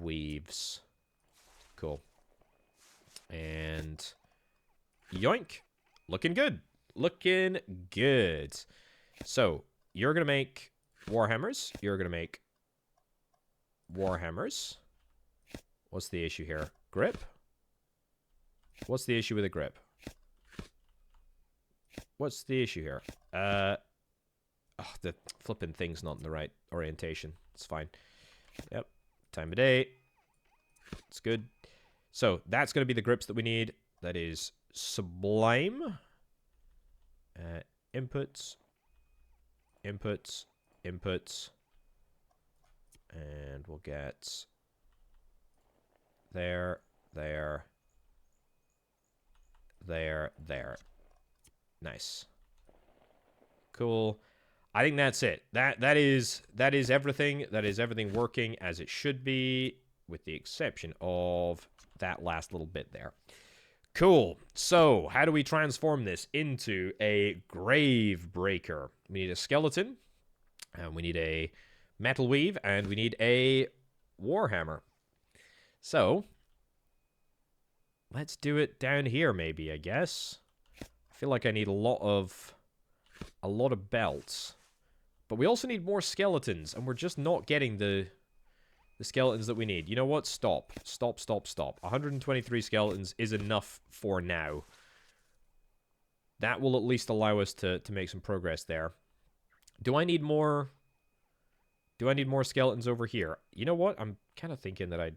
weaves. Cool. And yoink. Looking good. Looking good. So, you're going to make warhammers. You're going to make warhammers. What's the issue here? Grip? What's the issue with the grip? What's the issue here? Oh, the flipping thing's not in the right orientation. It's fine. Yep. Time of day. It's good. So, that's going to be the grips that we need. That is sublime. Inputs. Inputs. Inputs. And we'll get there, there, there, there. Nice. Cool. I think that's it. That is everything. That is everything working as it should be, with the exception of that last little bit there. Cool. So, how do we transform this into a Gravesbreaker? We need a skeleton, and we need a metal weave, and we need a warhammer. So, let's do it down here, maybe, I guess. I feel like I need a lot of belts. But we also need more skeletons, and we're just not getting the skeletons that we need. You know what? Stop. Stop, stop, stop. 123 skeletons is enough for now. That will at least allow us to make some progress there. Do I need more skeletons over here? You know what? I'm kind of thinking that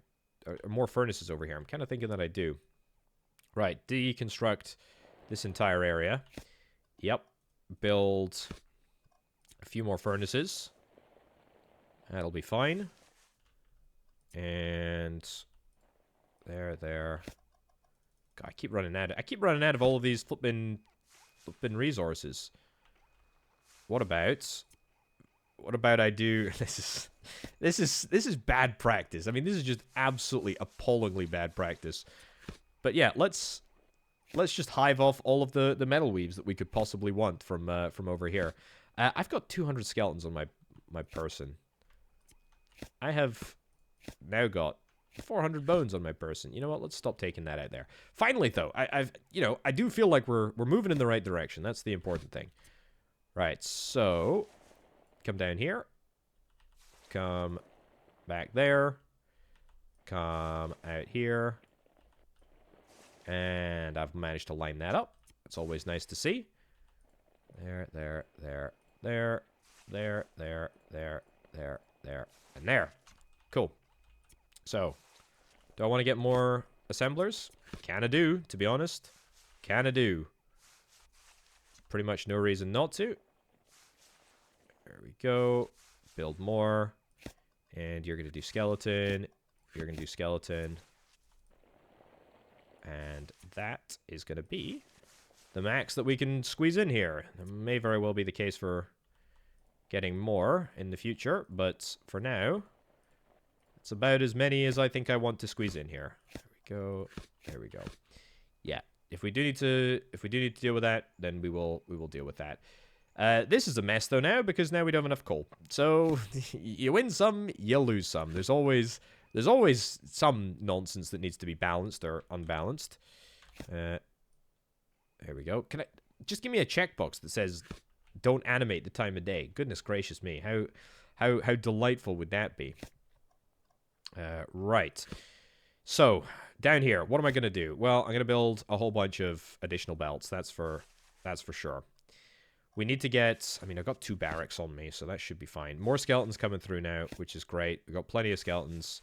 more furnaces over here. I'm kind of thinking that I do. Right. Deconstruct this entire area. Yep. Build a few more furnaces. That'll be fine. And there. God, I keep running out of all of these flipping resources. What about I do this is bad practice. I mean, this is just absolutely appallingly bad practice. But yeah, let's just hive off all of the metal weaves that we could possibly want from over here. I've got 200 skeletons on my person. I have now got 400 bones on my person. You know what? Let's stop taking that out there. Finally, though, I do feel like we're moving in the right direction. That's the important thing. Right. So, come down here. Come back there. Come out here. And I've managed to line that up. It's always nice to see. There, and there. Cool. So, do I want to get more assemblers? Kinda do, to be honest. Kinda do. Pretty much no reason not to. There we go. Build more. And you're going to do skeleton. You're going to do skeleton. And that is going to be the max that we can squeeze in here. It may very well be the case for getting more in the future, but for now, it's about as many as I think I want to squeeze in here. There we go. There we go. Yeah. If we do need to deal with that, then we will deal with that. This is a mess though now, because now we don't have enough coal. So you win some, you lose some. There's always some nonsense that needs to be balanced or unbalanced. There we go. Can I just give me a checkbox that says don't animate the time of day? Goodness gracious me. How delightful would that be? Right. So, down here, what am I going to do? Well, I'm going to build a whole bunch of additional belts. That's for sure. We need to get... I mean, I've got 2 barracks on me, so that should be fine. More skeletons coming through now, which is great. We've got plenty of skeletons.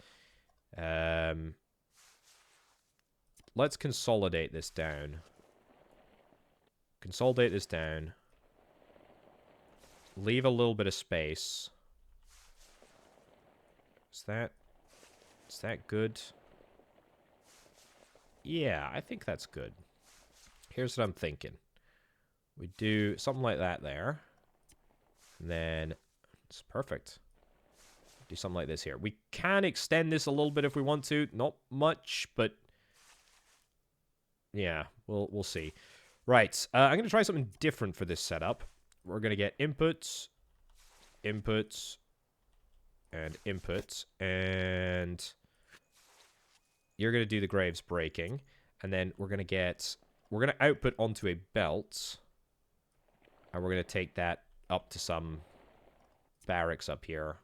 Let's consolidate this down. consolidate this down. Leave a little bit of space. Is that good? Yeah, I think that's good. Here's what I'm thinking. We do something like that there. And then it's perfect. Do something like this here. We can extend this a little bit if we want to. Not much, but yeah, we'll see. Right, I'm going to try something different for this setup. We're going to get inputs, inputs, and inputs, and you're going to do the graves breaking, and then we're going to output onto a belt, and we're going to take that up to some barracks up here.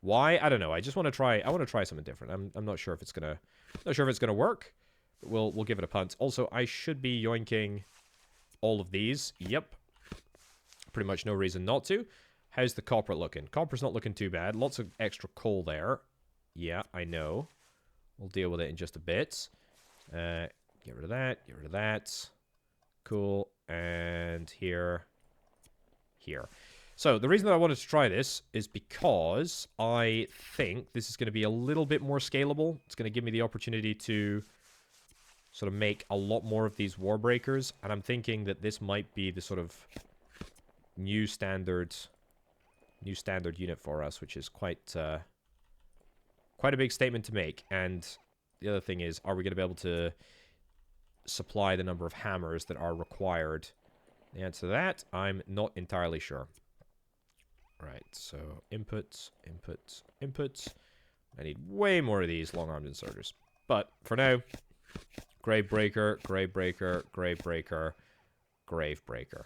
Why? I don't know. I just want to try. I want to try something different. I'm not sure if it's gonna. Not sure if it's gonna work. But we'll give it a punt. Also, I should be yoinking all of these. Yep. Pretty much no reason not to. How's the copper looking? Copper's not looking too bad. Lots of extra coal there. Yeah, I know. We'll deal with it in just a bit. Get rid of that. Get rid of that. Cool. And here. Here. So, the reason that I wanted to try this is because I think this is going to be a little bit more scalable. It's going to give me the opportunity to sort of make a lot more of these Warbreakers. And I'm thinking that this might be the sort of new standard unit for us, which is quite a big statement to make. And the other thing is, are we going to be able to supply the number of hammers that are required? The answer to that, I'm not entirely sure. Right, so inputs, inputs, inputs. I need way more of these long-armed inserters. But for now, Gravebreaker, Gravebreaker, Gravebreaker, Gravebreaker.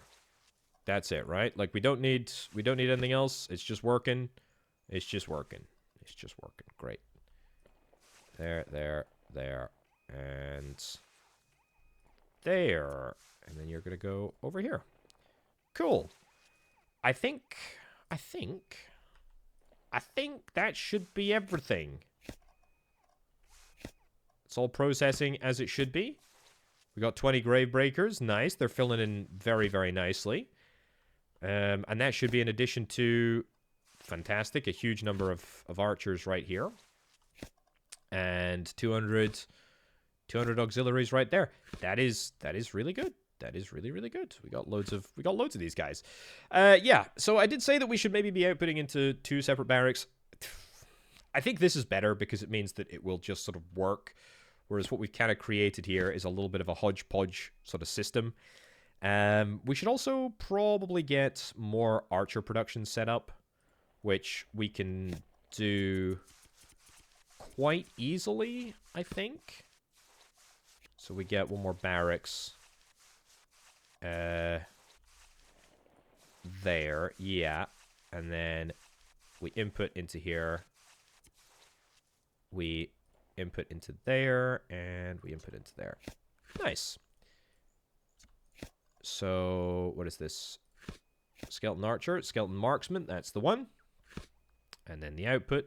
That's it, right? Like we don't need anything else. It's just working. It's just working. It's just working. Great. There, there, there, and there. And then you're gonna go over here. Cool. I think that should be everything. It's all processing as it should be. We got 20 Gravebreakers. Nice. They're filling in very, very nicely. And that should be in addition to... Fantastic. A huge number of archers right here. And 200 auxiliaries right there. That is really good. That is really, really good. We got loads of these guys. Yeah, so I did say that we should maybe be outputting into 2 separate barracks. I think this is better because it means that it will just sort of work. Whereas what we've kind of created here is a little bit of a hodgepodge sort of system. We should also probably get more archer production set up, which we can do quite easily, I think. So we get one more barracks. There, yeah. And then we input into here. We input into there, and we input into there. Nice. So, what is this? Skeleton Archer, Skeleton Marksman, that's the one. And then the output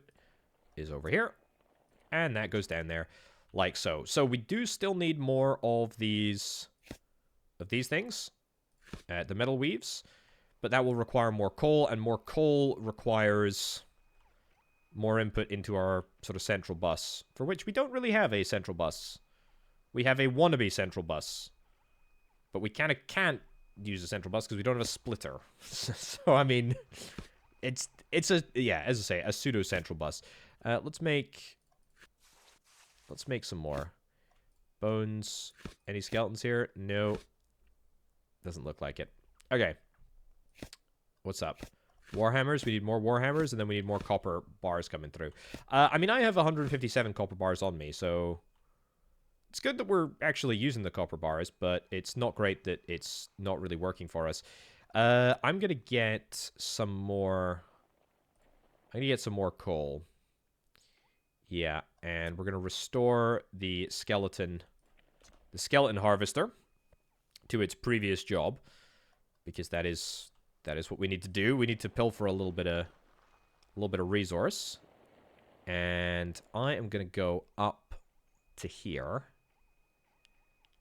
is over here. And that goes down there, like so. So we do still need more of these things, the metal weaves, but that will require more coal, and more coal requires more input into our sort of central bus, for which we don't really have a central bus. We have a wannabe central bus, but we kind of can't use a central bus because we don't have a splitter. So I mean, it's a, yeah, as I say, a pseudo central bus. Let's make some more bones. Any skeletons here? No. Doesn't look like it. Okay. What's up? Warhammers. We need more Warhammers, and then we need more copper bars coming through. I mean, I have 157 copper bars on me, so it's good that we're actually using the copper bars, but it's not great that it's not really working for us. I'm going to get some more... I'm going to get some more coal. Yeah, and we're going to restore the skeleton harvester to its previous job, because that is what we need to do. We need to pilfer a little bit of resource. And I am going to go up to here.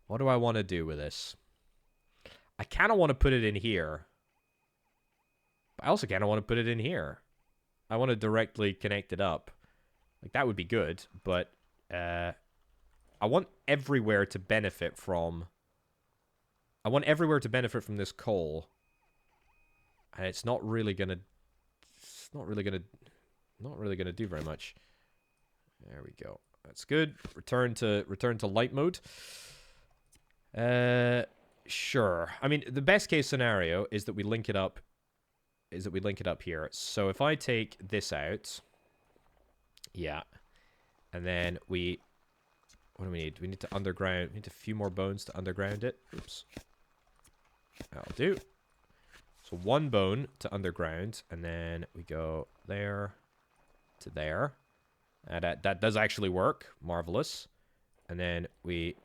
What do I want to do with this? I kind of want to put it in here. But I also kind of want to put it in here. I want to directly connect it up. Like, that would be good, but I want everywhere to benefit from... I want everywhere to benefit from this coal. And it's not really gonna... It's not really gonna do very much. There we go. That's good. Return to light mode. Sure. I mean, the best case scenario is that we link it up. Here. So if I take this out, yeah, and then we, what do we need? We need to underground. We need a few more bones to underground it. Oops. That'll do. So 1 bone to underground, and then we go there to there. And that does actually work. Marvelous. And then we...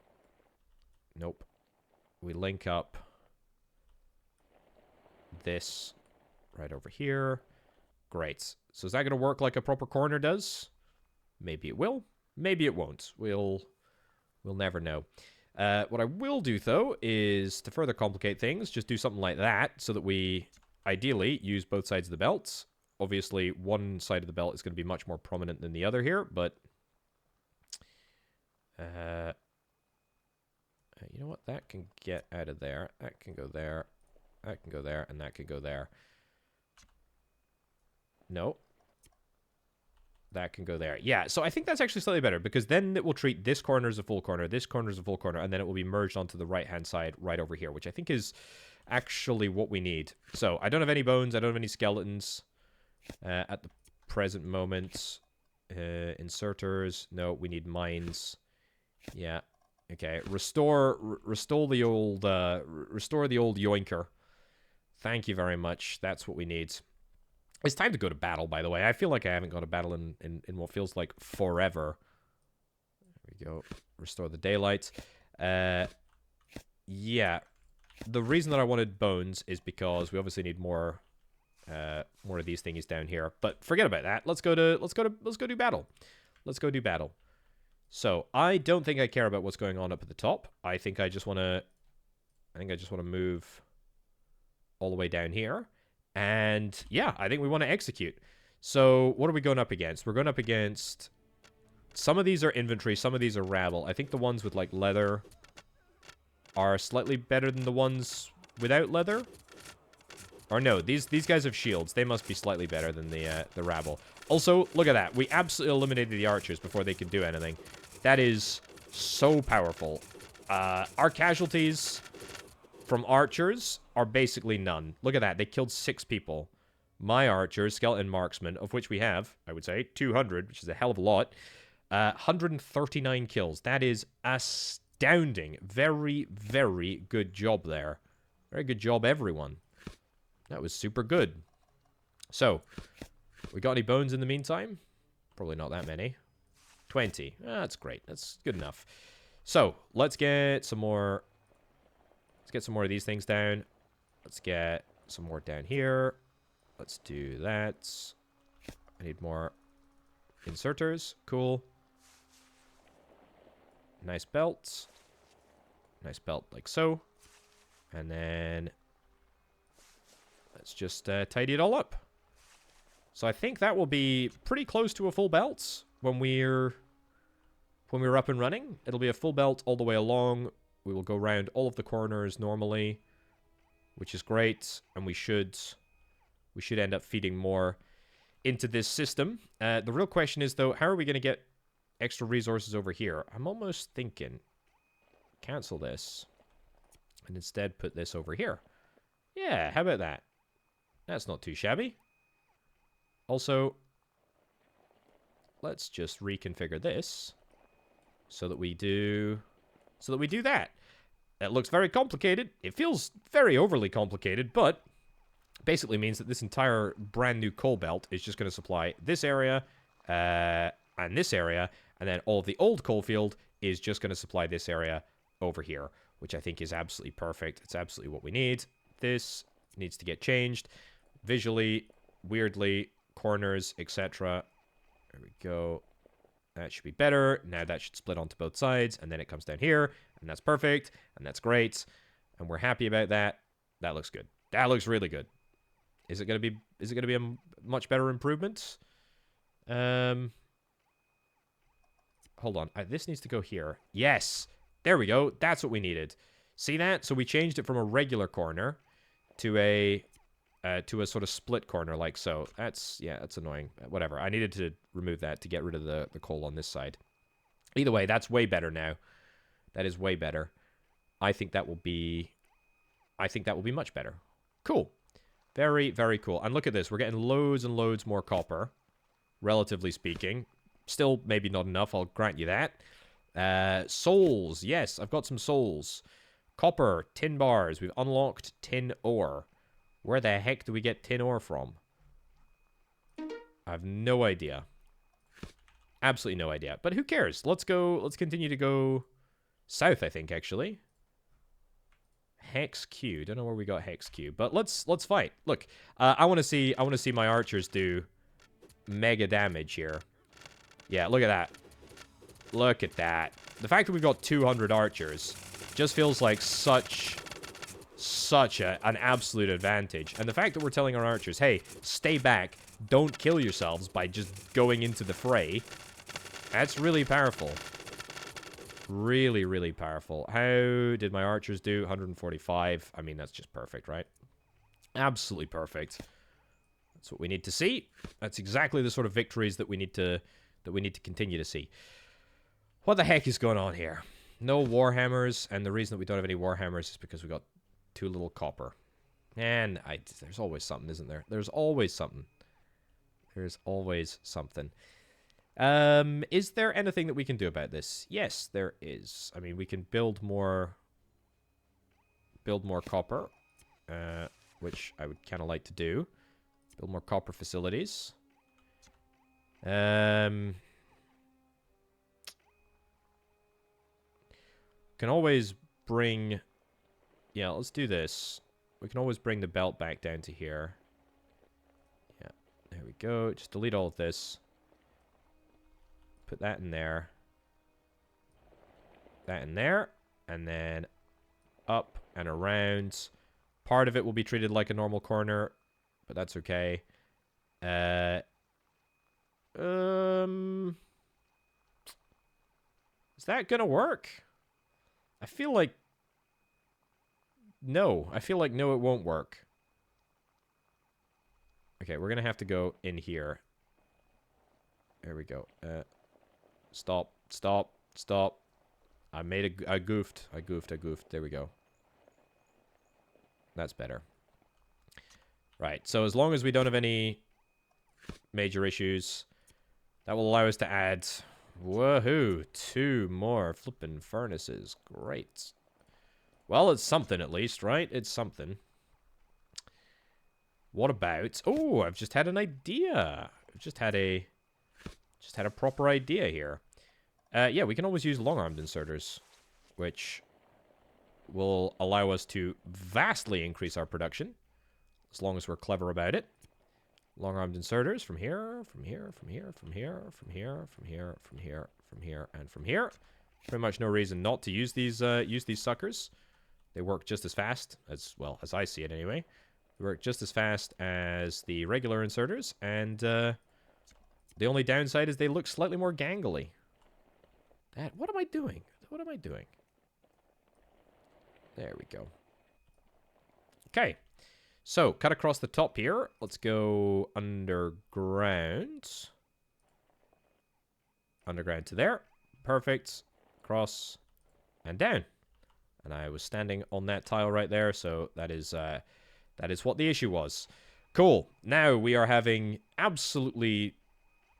Nope. We link up this right over here. Great. So is that going to work like a proper corner does? Maybe it will. Maybe it won't. We'll never know. What I will do, though, is to further complicate things, just do something like that so that we ideally use both sides of the belt. Obviously, one side of the belt is going to be much more prominent than the other here, but... you know what? That can get out of there. That can go there. That can go there, and that can go there. No. That can go there. Yeah, so I think that's actually slightly better, because then it will treat this corner as a full corner, this corner as a full corner, and then it will be merged onto the right-hand side right over here, which I think is actually what we need. So, I don't have any bones, I don't have any skeletons at the present moment. Inserters, no, we need mines. Yeah, okay. Restore the old yoinker. Thank you very much. That's what we need. It's time to go to battle, by the way. I feel like I haven't gone to battle in what feels like forever. There we go. Restore the daylight. Yeah. The reason that I wanted bones is because we obviously need more of these thingies down here. But forget about that. Let's go do battle. Let's go do battle. So I don't think I care about what's going on up at the top. I think I just want to move all the way down here. And yeah, I think we want to execute. So what are we going up against? We're going up against... Some of these are infantry, some of these are rabble. I think the ones with, like, leather are slightly better than the ones without leather. Or no, these guys have shields. They must be slightly better than the rabble. Also, look at that. We absolutely eliminated the archers before they could do anything. That is so powerful. Our casualties from archers are basically none. Look at that. They killed 6 people. My archers, skeleton marksman, of which we have, I would say, 200, which is a hell of a lot. 139 kills. That is astounding. Very, very good job there. Very good job, everyone. That was super good. So, we got any bones in the meantime? Probably not that many. 20. That's great. That's good enough. So, let's get some more... Let's get some more of these things down. Let's get some more down here. Let's do that. I need more inserters. Cool. Nice belt. Nice belt like so. And then... Let's just tidy it all up. So I think that will be pretty close to a full belt when we're up and running. It'll be a full belt all the way along. We will go around all of the corners normally, which is great, and we should end up feeding more into this system. The real question is, though, how are we going to get extra resources over here? I'm almost thinking cancel this and instead put this over here. Yeah, how about that? That's not too shabby. Also, let's just reconfigure this so that we do that. That looks very complicated. It feels very overly complicated, but basically means that this entire brand new coal belt is just going to supply this area and this area, and then all of the old coal field is just going to supply this area over here, which I think is absolutely perfect. It's absolutely what we need. This needs to get changed visually, weirdly, corners, etc. There we go. That should be better. Now that should split onto both sides, and then it comes down here, and that's perfect, and that's great, and we're happy about that. That looks good. That looks really good. Is it gonna be a much better improvement? Hold on. This needs to go here. Yes. There we go. That's what we needed. See that? So we changed it from a regular corner to a sort of split corner like so. That's annoying. Whatever. I needed to remove that to get rid of the coal on this side. Either way, that's way better now. That is way better. I think that will be much better. Cool. Very, very cool. And look at this. We're getting loads and loads more copper, relatively speaking. Still maybe not enough, I'll grant you that. Souls. Yes, I've got some souls. Copper, tin bars. We've unlocked tin ore. Where the heck do we get tin ore from? I have no idea. Absolutely no idea. But who cares? Let's continue to go south, I think, actually. Hex Q. Don't know where we got Hex Q, but let's fight. Look, I want to see my archers do mega damage here. Yeah, look at that. Look at that. The fact that we've got 200 archers just feels like such an absolute advantage. And the fact that we're telling our archers, hey, stay back, don't kill yourselves by just going into the fray, that's really powerful. Really, really powerful. How did my archers do? 145. I mean, that's just perfect, right? Absolutely perfect. That's what we need to see. That's exactly the sort of victories that we need to continue to see. What the heck is going on here? No warhammers, and the reason that we don't have any warhammers is because we got too little copper. And there's always something, isn't there? There's always something. There's always something. Is there anything that we can do about this? Yes, there is. I mean, we can build more copper, which I would kind of like to do. Build more copper facilities. Can always bring... Yeah, let's do this. We can always bring the belt back down to here. Yeah, there we go. Just delete all of this. Put that in there. That in there. And then up and around. Part of it will be treated like a normal corner, but that's okay. Is that gonna work? I feel like... No. I feel like no, it won't work. Okay, we're gonna have to go in here. There we go. Stop. I made I goofed. There we go. That's better. Right, so as long as we don't have any major issues, that will allow us to add... Woohoo! 2 more flippin' furnaces. Great. Well, it's something at least, right? It's something. What about... Oh, I've just had an idea. I've just had a proper idea here. Yeah, we can always use long-armed inserters, which will allow us to vastly increase our production, as long as we're clever about it. Long-armed inserters from here, from here, from here, from here, from here, from here, from here, from here, and from here. Pretty much no reason not to use these suckers. They work just as fast, as well, as I see it anyway. They work just as fast as the regular inserters, and the only downside is they look slightly more gangly. What am I doing? What am I doing? There we go. Okay. So, cut across the top here. Let's go underground. Underground to there. Perfect. Across and down. And I was standing on that tile right there, so that is what the issue was. Cool. Now we are having absolutely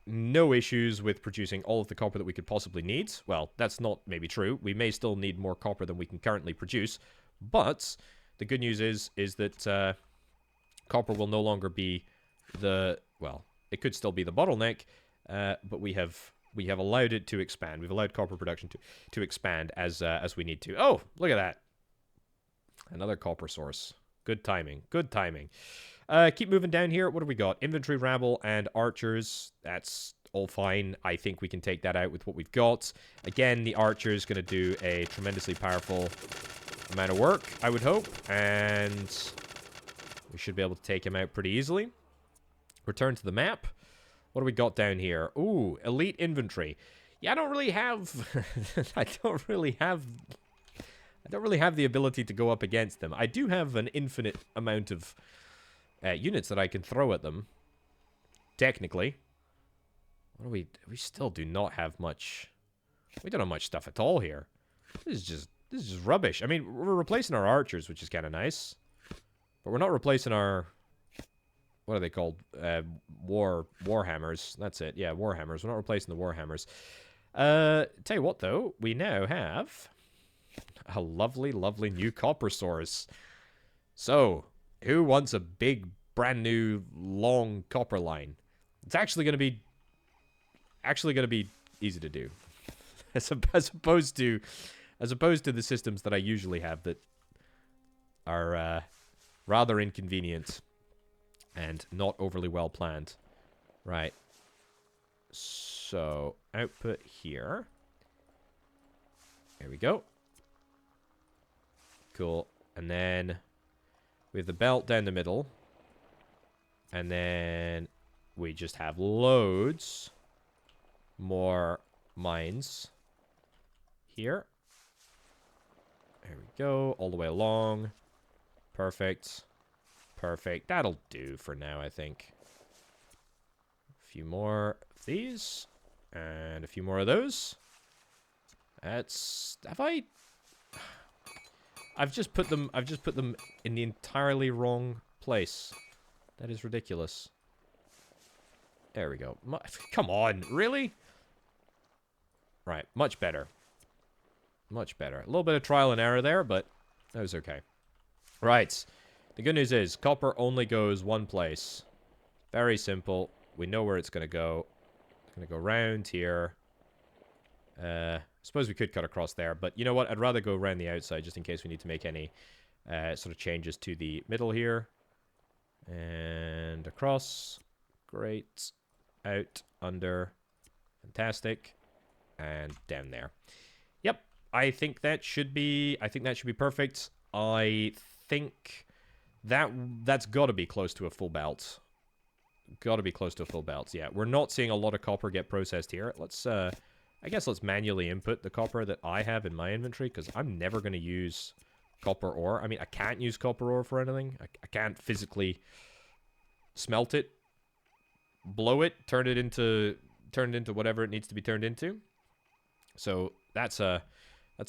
no issues with producing all of the copper that we could possibly need. Well, that's not maybe true. We may still need more copper than we can currently produce, but the good news is that copper will no longer be the... Well, it could still be the bottleneck, but we have allowed it to expand. We've allowed copper production to expand as we need to. Oh, look at that. Another copper source. Good timing. Good timing. Keep moving down here. What do we got? Inventory, rabble, and archers. That's all fine. I think we can take that out with what we've got. Again, the archer is going to do a tremendously powerful amount of work, I would hope. And we should be able to take him out pretty easily. Return to the map. What do we got down here? Ooh, elite infantry. Yeah, I don't really have... I don't really have the ability to go up against them. I do have an infinite amount of units that I can throw at them. Technically. What do we still do not have much... We don't have much stuff at all here. This is just rubbish. I mean, we're replacing our archers, which is kind of nice. But we're not replacing our... What are they called? Warhammers. That's it. Yeah, Warhammers. We're not replacing the Warhammers. Tell you what, though. We now have a lovely, lovely new copper source. So, who wants a big, brand new, long copper line? It's actually going to be easy to do. As opposed to the systems that I usually have that are rather inconvenient and not overly well planned. Right. So, output here. There we go. Cool. And then we have the belt down the middle. And then we just have loads more mines here. There we go. All the way along. Perfect. Perfect. That'll do for now, I think. A few more of these. And a few more of those. That's... I've just put them in the entirely wrong place. That is ridiculous. There we go. Come on, really? Right, much better. Much better. A little bit of trial and error there, but that was okay. Right. The good news is, copper only goes one place. Very simple. We know where it's going to go. It's going to go around here. I suppose we could cut across there, but you know what? I'd rather go around the outside just in case we need to make any sort of changes to the middle here. And across. Great. Out. Under. Fantastic. And down there. Yep. I think that should be perfect. I think that's got to be close to a full belt. Got to be close to a full belt. Yeah, we're not seeing a lot of copper get processed here. Let's I guess let's manually input the copper that I have in my inventory, because I'm never going to use copper ore. I mean, I can't use copper ore for anything. I can't physically smelt it, blow it, turn it into whatever it needs to be turned into. So that's a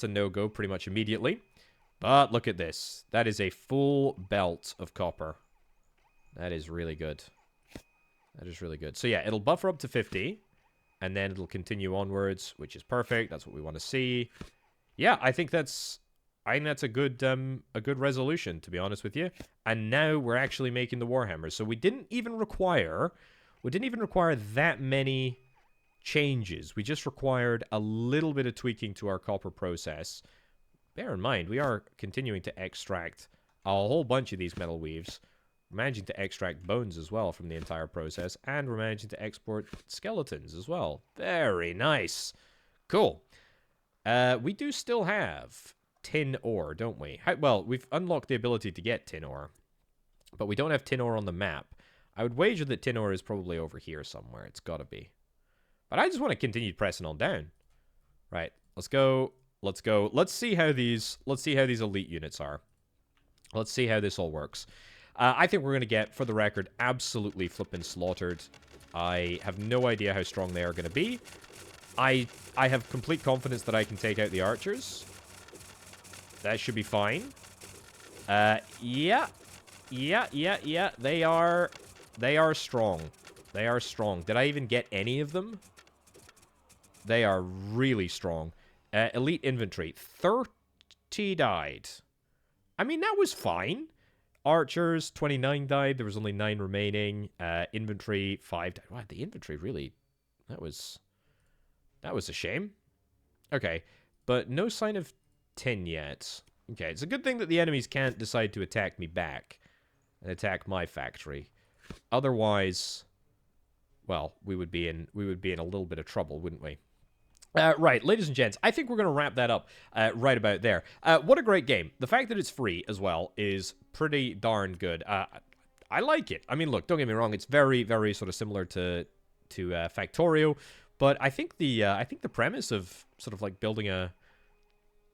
no-go pretty much immediately. But look at this. That is a full belt of copper. That is really good. That is really good. So yeah, it'll buffer up to 50. And then it'll continue onwards, which is perfect. That's what we want to see. Yeah, I think that's a good resolution, to be honest with you. And now we're actually making the Warhammers. So we didn't even require that many changes. We just required a little bit of tweaking to our copper process. Bear in mind, we are continuing to extract a whole bunch of these metal weaves. We're managing to extract bones as well from the entire process, and we're managing to export skeletons as well. Very nice. Cool. We do still have tin ore, don't we? Well, we've unlocked the ability to get tin ore, but we don't have tin ore on the map. I would wager that tin ore is probably over here somewhere. It's got to be. But I just want to continue pressing on down. Right. Let's go. Let's go. Let's see how these elite units are. Let's see how this all works. I think we're going to get, for the record, absolutely flippin' slaughtered. I have no idea how strong they are going to be. I have complete confidence that I can take out the archers. That should be fine. Yeah. They are strong. They are strong. Did I even get any of them? They are really strong. Elite infantry. 30 died. I mean, that was fine. Archers, 29 died. There was only 9 remaining. Infantry, 5 died. Wow, the infantry really... That was a shame. Okay, but no sign of tin yet. Okay, it's a good thing that the enemies can't decide to attack me back and attack my factory. Otherwise, well, we would be in a little bit of trouble, wouldn't we? Right, ladies and gents, I think we're going to wrap that up right about there. What a great game. The fact that it's free as well is pretty darn good. I like it. I mean, look, don't get me wrong, it's very, very sort of similar to Factorio, but I think the premise of sort of like building a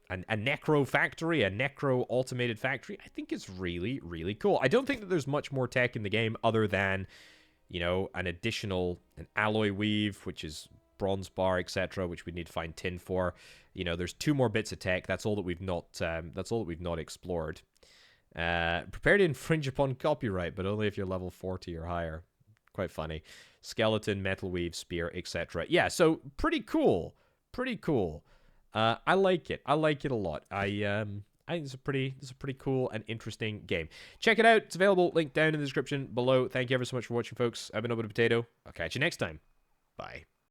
necro factory, a necro automated factory, I think it's really, really cool. I don't think that there's much more tech in the game other than, you know, an alloy weave, which is bronze bar, etc., which we need to find tin for. You know, there's 2 more bits of tech. That's all that we've not explored. Prepare to infringe upon copyright, but only if you're level 40 or higher. Quite funny. Skeleton, metal weave, spear, etc. Yeah, so pretty cool. Pretty cool. I like it. I like it a lot. I think it's a pretty cool and interesting game. Check it out. It's available. Link down in the description below. Thank you ever so much for watching, folks. I've been Orbital Potato. I'll catch you next time. Bye.